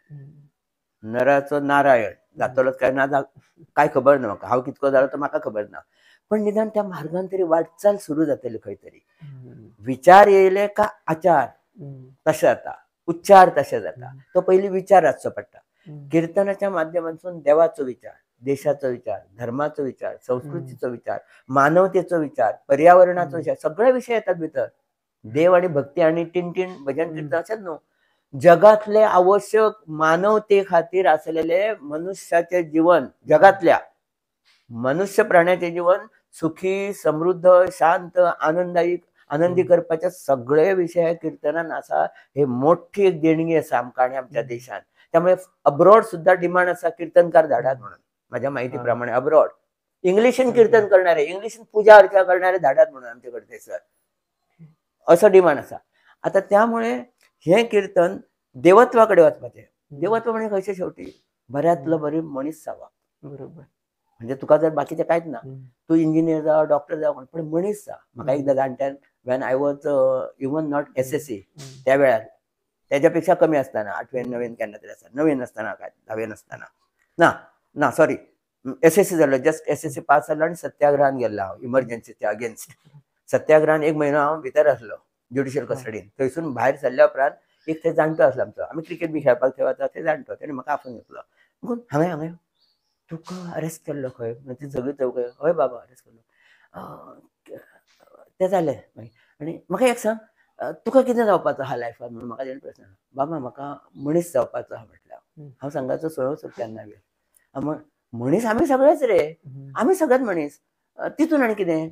नराचो नारायण जातलोच काय ना काय खबर ना म्हाका हांव कितको जालो तो म्हाका खबर ना पण निदान त्या मार्गान तरी वाटचाल सुरू जातली खंय तरी. विचार येयले का आचार तशें जाता उच्चार तशें जाता. तो पयलीं विचार आसचो पडटा. कीर्तनाच्या माध्यमांतून देवाचो विचार देशाचो विचार धर्माचो विचार संस्कृतीचो विचार मानवतेचो विचार पर्यावरणाचो विचार सगळे विषय येतात भितर. देव आणि भक्ती आणि टिनटिन भजन कीर्तन अशेंच न्हू जगातले आवश्यक मानवते खातीर आसलेले मनुष्याचे जीवन जगातल्या मनुष्य प्राण्याचे जीवन सुखी समृद्ध शांत आनंदी करपाचे सगळे विषय कीर्तनान आसा. हे मोठी एक देणगी आसा आमकां आणि आमच्या देशान. त्यामुळे अब्रॉड सुद्धा डिमांड आसा कीर्तनकार धाडात म्हणून. माझ्या माहिती प्रमाणे अब्रॉड इंग्लिशीन कीर्तन करणारे इंग्लिशीन पूजा अर्चा करणारे धाडात म्हणून आमचे कडे सर असं डिमांड आसा. आता त्यामुळे हे कीर्तन देवत्वाकडे वचपाचें. देवत्व म्हणजे खंयचे शेवटी बऱ्यांतलो बरी मनीस जावप. बरोबर म्हणजे तुका जर बाकीचें कांयच ना तूं इंजिनियर जावं डॉक्टर जावं पण मनीस जा. म्हाका एकदां जाणट्यान when I was even not SSC त्या वेळार त्याच्यापेक्षा कमी असताना 8वें 9वें केन्ना तरी आसा 9वें आसतना काय 10वें आसतना ना सॉरी SSC जालो जस्ट SSC पास जालो आणि सत्याग्रहान गेल्लो हांव इमर्जन्सीच्या अगेन्स्ट. सत्याग्रहान 1 म्हयनो हांव भितर आसलो ज्युडिशियल कस्टडीन. थंयसून भायर सरल्या उपरांत एक थंय जाणटो आसलो आमचो आमी क्रिकेट बी खेळपाक थंय वता थंय जाणटो तेणें म्हाका आफोवन घेतलो म्हणून हांवें तुका अरेस्ट केल्लो खंय ती सगळी चौकशी हय बाबा अरेस्ट केल्लो तें जालें मागीर आनी म्हाका एक सांग तुका कितें जावपाचो हा लायफान म्हणून म्हाका तेणें प्रश्न विचारलो. बाबा म्हाका मनीस जावपाचो आहा म्हटल्यार हांव सांगायचो सरळ सोड तेन्ना बी मनीस आमी सगळेच रे, आमी सगळेच मनीस, तितून आनी कितें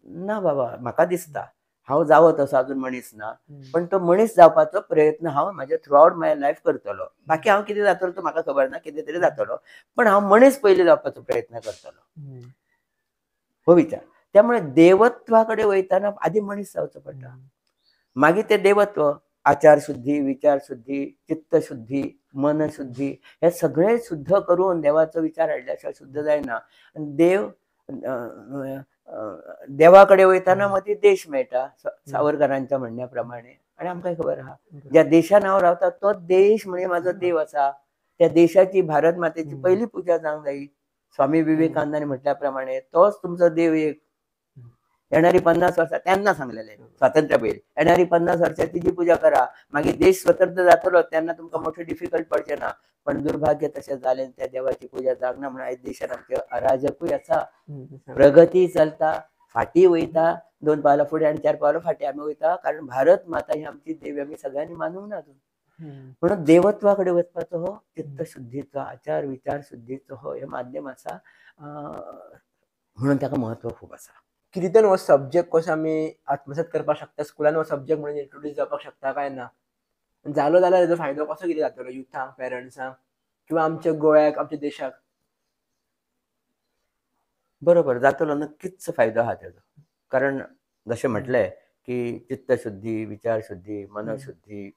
ना बाबा. म्हाका दिसता हांव जावं तसो अजून मनीस ना, पण तो मनीस जावपाचो प्रयत्न हांव म्हाज्या थ्रू आउट माय लायफ करतलो. बाकी हांव कितें जातलो तो म्हाका खबर ना, कितें तरी जातलो, पण हांव मनीस पयलीं जावपाचो प्रयत्न करतलो हो विचार. त्यामुळे देवत्वाकडे वयताना आधी मनीस जावचो पडटा, मागीर ते देवत्व आचार शुद्धी, विचार शुद्धी, चित्त शुद्धी, मन शुद्धी हे सगळे शुद्ध करून देवाचो विचार हाडल्याशिवाय शुद्ध जायना. देव देवाकडे वयताना मग देश मेळटा सावरकरांच्या म्हणण्याप्रमाणे. आणि आमकां खबर आहा ज्या देशान हांव रावता तो देश म्हणजे माझो देव आसा. त्या देशाची भारत मातेची पहिली पूजा जावंक जायी. स्वामी विवेकानंदांनी म्हटल्या प्रमाणे तोच तुमचो देव एक. येणारी 50 वर्सां त्यांना सांगलेले स्वातंत्र्य पयलीं, येणारी 50 वर्सां तिची पूजा करा, मागीर देश स्वतंत्र जातलो तेन्ना तुमकां मोठे डिफिकल्ट पडचे ना. पण दुर्भाग्य तशें जालें, त्या देवाची पूजा जावंक ना म्हणून आयज देशान आमचे अराजकूय आसा, प्रगती चलता, फाटी वयता, 2 पावलां फुडें आनी 4 पावलां फाटी आमी वयता. कारण भारत माता ही आमची देव आमी सगळ्यांनी मानूंक ना अजून. म्हणून देवत्वाकडे वचपाचो हो चित्त शुद्धीचो, आचार विचार शुद्धीचो हो हे माध्यम आसा. म्हणून ताका महत्व खूब आसा. कितें हो सब्जेक्ट कसो आमी आत्मसात करपाक शकता, स्कुलान हो सब्जेक्ट म्हणून इंट्रोड्यूस जावपाक शकता काय ना, जालो जाल्यार हेजो फायदो कसो कितें जातलो युथांक, पेरंट्सांक किंवा आमच्या गोंयाक, आमच्या देशाक? बरोबर जातलो, नक्कीच फायदो आहा तेजो. कारण जशें म्हटलें की चित्तशुद्धी, विचारशुद्धी, मनशुद्धी,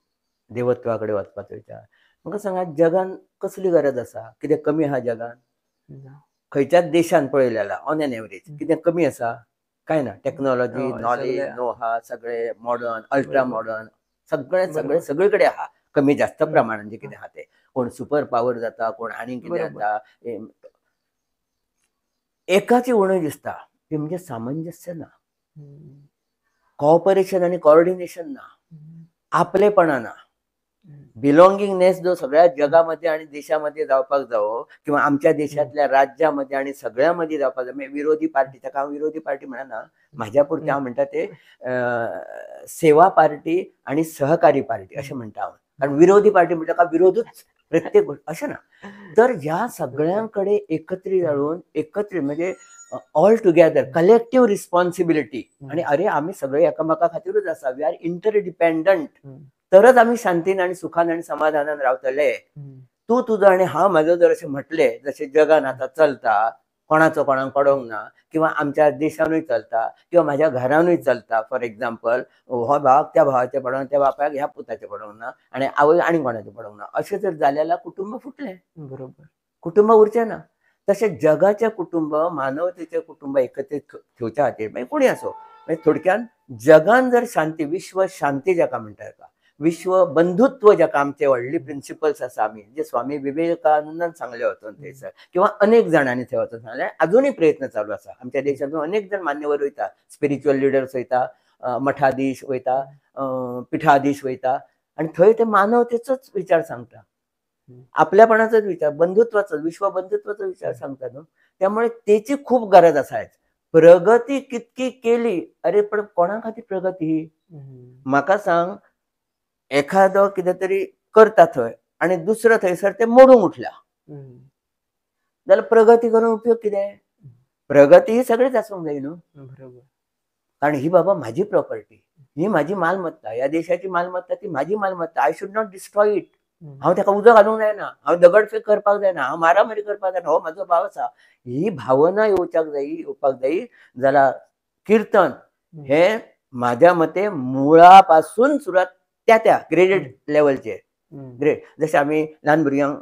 देवत्वाकडे वचपाचो विचार. म्हाका सांगात जगान कसली गरज आसा? कितें कमी आहा जगान? खंयच्याच देशान पळयलेला ऑन एन एवरेज कितें कमी आसा? काय ना. टेक्नॉलॉजी, नॉलेज, नो हा सगळे मॉडर्न, अल्ट्रा मॉडर्न, सगळे सगळीकडे आहा. कमी जास्त प्रमाणात जे कितें आहा ते. कोण सुपर पॉवर जाता, कोण आनी कितें जाता. एकाची उणीव दिसता ती म्हणजे सामंजस्य ना, कॉपरेशन आणि कॉर्डिनेशन ना, आपलेपणा ना, बिलॉंगिंगनेस जो सगळ्या जगामध्ये आणि देशामध्ये जावपाक जावो, किंवा आमच्या देशातल्या राज्यामध्ये आणि सगळ्यामध्ये जावपाक जावो. विरोधी पार्टी, ताका हांव विरोधी पार्टी म्हणना, म्हाज्या पुरते हांव म्हणटा ते सेवा पार्टी आणि सहकारी पार्टी अशें म्हणटा हांव. कारण विरोधी पार्टी म्हणटा का विरोधूच प्रत्येक गोष्ट अशें ना. तर ह्या सगळ्यांकडे एकत्रीत हाडून एकत्रीत म्हणजे ऑल टुगेदर कलेक्टिव्ह रिस्पॉन्सिबिलिटी. आणि अरे आम्ही सगळे एकामेका खातीरूच आसा, वी आर इंटरडिपेंडंट. तरच आम्ही शांतीन आणि सुखान आणि समाधानान रावतले. तू तुझं आणि हांव म्हाजो जर अशें म्हटले, जशें जगान आतां चलता, कोणाचो कोणाक पडोंक ना, किंवा आमच्या देशानूय चलता, किंवा म्हाज्या घरानूय चलता. फॉर एक्झाम्पल, हो भावाक त्या भावाचे पडोंक, त्या बापायक ह्या पुताचे पडोंक ना, आणि आवय आनी कोणाचे पडोंक ना, अशें जर जाल्यार कुटुंब फुटलें. बरोबर, कुटुंब उरचें ना. तशें जगाचे कुटुंब, मानवतेचे कुटुंब एकत्रीत ठेवच्या खातीर मागीर कोणी असो, थोडक्यान जगान जर शांती, विश्व शांती जाका म्हणटा, विश्व बंधुत्व जाका आमचे व्हडली प्रिन्सिपल्स आसा आमी जे स्वामी विवेकानंदान सांगले वचून थंयसर, किंवा अनेक जाणांनी थंय वचून सांगले. अजूनय प्रयत्न चालू आसा. आमच्या देशातून अनेक जण मान्यवर वयता, स्पिरिच्युअल लिडर्स वयता, मठाधीश वयता, पिठाधीश वयता, आणि थंय ते मानवतेचोच विचार सांगता, आपल्यापणाचोच विचार, बंधुत्वाचो, विश्व बंधुत्वाचो विचार सांगता न्हू. त्यामुळे त्याची खूप गरज आसा. प्रगती कितकी केली, अरे पण कोणा खातीर प्रगती? म्हाका सांग, एखादो कितें तरी करता थंय आणि दुसरं थंयसर ते मोडूंक उठल्या, जाल्यार प्रगती करून उपयोग कितें? प्रगती ही सगळेच आसूंक जाय न्हू. बरोबर. कारण ही बाबा माझी प्रॉपर्टी, ही माझी मालमत्ता, या देशाची मालमत्ता, ती माझी मालमत्ता. I should not destroy it. हांव ताका उजो घालूंक जायना, हांव दगडफेक करपाक जायना, हांव मारामारी करपाक जायना, हो म्हाजो भाव आसा. ही भावना येवपाक जायी. जाल्यार कीर्तन हे माझ्या मते मुळापासून सुरुवात त्या ग्रेडेड लेवलचेर. ग्रेड जशें आमी ल्हान भुरग्यांक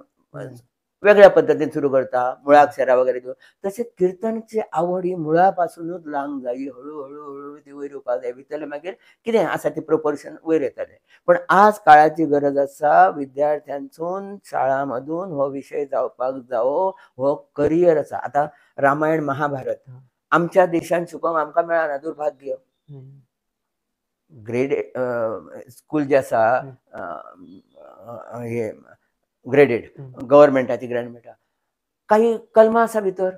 वेगळ्या पद्दतीन सुरू करता, मुळाक्षरा वगैरे दिवन, तशें कीर्तनची आवड ही मुळापासूनच लावंक जायी. हळूहळू हळू ती वयर येवपाक जाय. भितरले मागीर कितें आसा ती प्रोपोर्शन वयर येतले. पण आज काळाची गरज आसा, विद्यार्थ्यांसून शाळांमधून हो विषय जावपाक जावो, हो करियर आसा. आता रामायण महाभारत आमच्या देशान शिकोवंक आमकां मेळना, दुर्भाग्य. ग्रेड स्कूल जे आसा, हे ग्रेडेड गव्हर्मेंटाची ग्रँड मेळटा, काही कलमां आसा भितर,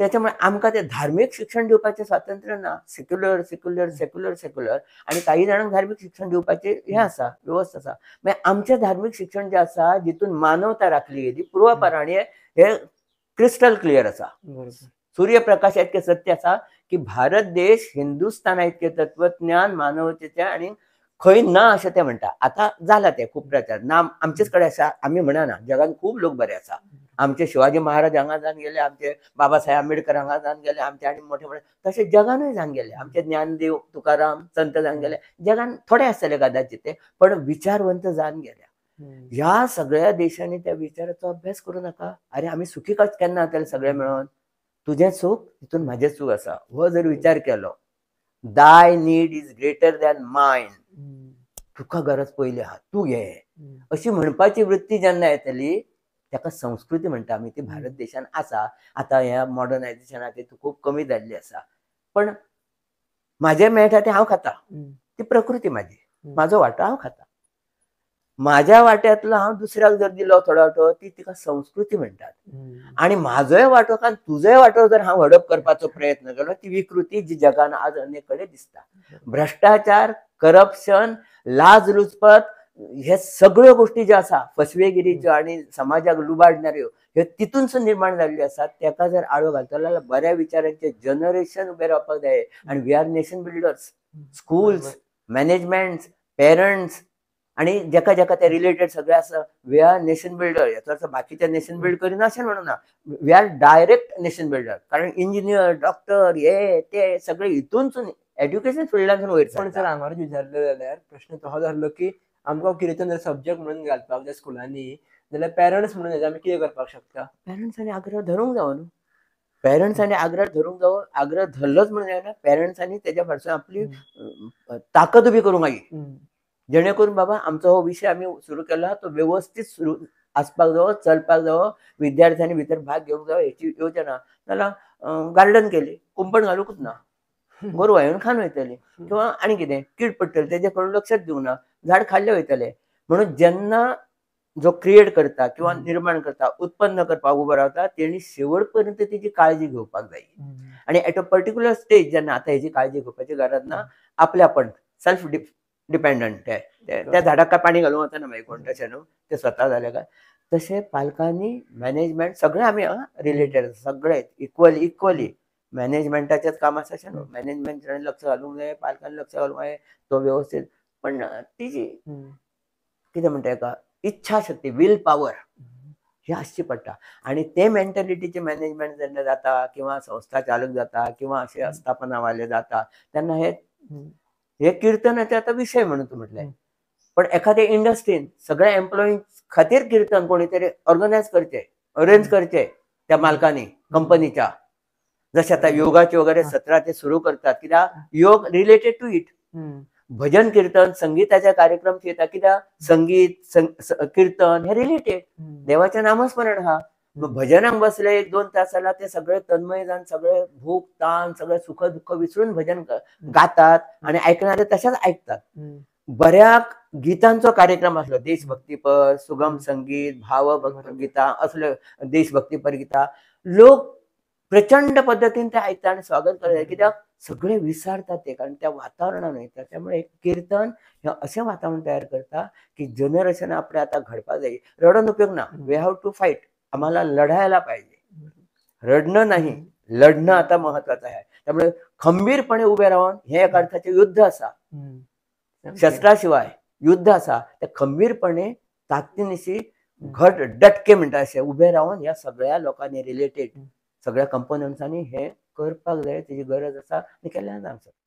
त्याच्यामुळे आमकां ते धार्मीक शिक्षण दिवपाचें स्वातंत्र्य ना. सेक्युलर सेक्युलर सेक्युलर सेक्युलर आणि काही जाणांक धार्मीक शिक्षण दिवपाचें हे आसा, व्यवस्था आसा. मागीर आमचें धार्मीक शिक्षण जें आसा जितून मानवता राखली गेली पूर्वपराणी हे क्रिस्टल क्लियर आसा. सूर्यप्रकाशा इतकें सत्य आसा की भारत देश हिंदुस्थाना इतकें तत्वज्ञान मानवतेचें आणि खंय ना अशें ते म्हणटा. आतां जाला ते खूब प्रचार ना आमचेच कडेन आसा आमी म्हणना. जगान खूब लोक बरे आसा. आमचे शिवाजी महाराज हांगा जावन गेले, आमचे बाबासाहेब आंबेडकर हांगा जावन गेले, आमचे आनी मोठे मोठे तशें जगानूय जावन गेले. आमचे ज्ञानदेव तुकाराम संत जावन गेले. जगान थोडे आसतले कदाचित ते, पण विचारवंत जावन गेले. ह्या सगळ्या देशांनी त्या विचाराचो अभ्यास करू नका. अरे आमी सुखी केन्ना जातले सगळे मेळोन. तुजें सूख तितून म्हाजें सूख आसा हो जर विचार केलो, दाय नीड इज ग्रेटर दॅन मायन, तुका गरज पयली आहा तूं घे अशी म्हणपाची वृत्ती जेन्ना येतली ताका संस्कृती म्हणटा आमी. ती भारत देशान आसा. आतां ह्या मॉडर्नायझेशनाची खूब कमी जाल्ली आसा, पण म्हाजें मेळटा तें हांव खाता. ती प्रकृती म्हाजी, म्हाजो वांटो हांव खाता. म्हाज्या वाट्यांतलो हांव दुसऱ्याक जर दिलो थोडो वांटो ती तिका संस्कृती म्हणटात. आणि म्हाजोय वांटो काय तुजोय वांटो जर हांव हडप करपाचो प्रयत्न केलो ती विकृती जी जगान आज अनेक कडेन दिसता. भ्रष्टाचार, करप्शन, लाजलुचपत हे सगळ्यो गोष्टी ज्यो आसा फसवेगिरीच्यो आणि समाजाक लुबाडणाऱ्यो ह्यो तितूनसून निर्माण जाल्ल्यो आसात. ताका जर आळो घालतलो जाल्यार बऱ्या विचारांचे जनरेशन उबे रावपाक जाय. आणि we are nation builders. Schools, management, parents आणि जेका जेका ते रिलेटेड सगळे आसा वी आर नेशन बिल्डर. याचो अर्थ बाकीचे नेशन बिल्ड करिना अशें म्हणून ना. We are direct nation builder. कारण इंजिनियर, डॉक्टर हे ते सगळे हितूनसून एज्युकेशन फिल्डांतून वयर. पण सर हांगाच विचारलें जाल्यार प्रश्न तो जाल्लो की आमकां कितें जर सब्जेक्ट म्हणून घालपाक जाय स्कुलांनी जाल्यार पेरंट्स म्हणून आमी कितें करपाक शकता? पेरंट्सांनी आग्रह धरूंक जावो न्हू. पेरंट्सांनी आग्रह धरूंक जावो. आग्रह धरलोच म्हणून जायना. पेरंट्सांनी तेज्या फाटसून आपली ताकद उबी करूंक जायी. जेणे करून बाबा आमचो हो विशय आमी सुरू केला तो व्यवस्थित सुरू आसपाक जावो, चलपाक जावो, विद्यार्थ्यांनी भितर भाग घेवंक जावो हेची योजना. नाल्यार गार्डन केली, कुंपण घालूंकूच ना, गोरवां येवन खावन वयतली किंवा आनी कितें कीड पडटली तेजे कडेन लक्षच दिवंक ना, झाड खाल्ले वयतले. म्हणून जेन्ना जो क्रिएट करता किंवा निर्माण करता, उत्पन्न करपाक उबो रावता तेणी शेवट पर्यंत तेजी काळजी घेवपाक जाय. आणि एट अ पर्टिक्युलर स्टेज जेन्ना आतां हेजी काळजी घेवपाची गरज ना, आपल्यापण सेल्फ डिपेंडंट त्या झाडाक काय पाणी घालूंक वचना मागीर कोण तशें न्हू. ते स्वता जाले काय तशें पालकांनी मॅनेजमेंट सगळे आमी रिलेटेड सगळे इक्वली मॅनेजमेंटाचेच काम आसा अशें न्हू. मॅनेजमेंटान लक्ष घालूंक जाय, पालकांनी लक्ष घालूंक जाय तो व्यवस्थित. पण तिजी कितें म्हणटा हेका इच्छाशक्ती, विल पॉवर ही आसची पडटा. आणि ते मेंटॅलिटीचे मॅनेजमेंट जेन्ना जाता किंवा संस्था चालक जाता किंवा अशे अस्थापनावाले जाता तेन्ना हे कीर्तनाचे आता विषय म्हणून तू म्हटलें. पण एखाद्या इंडस्ट्रीन सगळ्या एम्प्लॉई खातीर कीर्तन कोणी तरी ऑर्गनायज करचे, अरेंज करचे त्या मालकांनी कंपनीच्या. जसे आता योगाचे वगैरे सत्र ते सुरू करतात कित्याक योग रिलेटेड टू इट. भजन कीर्तन संगीताचे कार्यक्रम येता कित्याक संगीत कीर्तन हे रिलेटेड देवाचें नामस्मरण आहा. भजनाक बसले 1-2 तास जाल्यार ते सगळे तन्मय जावन सगळे भूक ताण सगळे सुख दुःख विसरून भजन गातात आणि ऐकणारे तशाच ऐकतात. बऱ्याक गितांचो कार्यक्रम आसलो, देशभक्तीपर, सुगम संगीत, भावभक्ती गितां असले देशभक्तीपर गितां लोक प्रचंड पद्धतीन ते ऐकतात आणि स्वागत करतात. कित्याक सगळे विसरतात ते कारण त्या वातावरणान वयता. त्यामुळे कीर्तन हे अशें वातावरण तयार करता की जनरेशन आपले आता घडपाक जाय. रडून उपयोग ना. We have to fight. आम्हाला लढायला पाहिजे. रडणं नाही, लढणं आता महत्वाचं आहे. त्यामुळे खंबीरपणे उभे राहून हे एक अर्थाचे युद्ध असा. शस्त्राशिवाय युद्ध असा. त्या खंबीरपणे ताकदीनिशी घट डटके म्हणटा अशें उभे राहून या सगळ्या लोकांनी रिलेटेड सगळ्या कंपोनंट्सांनी हे करपाक जाय. तेजी गरज आसा आणि केल्यार जावंक शकता.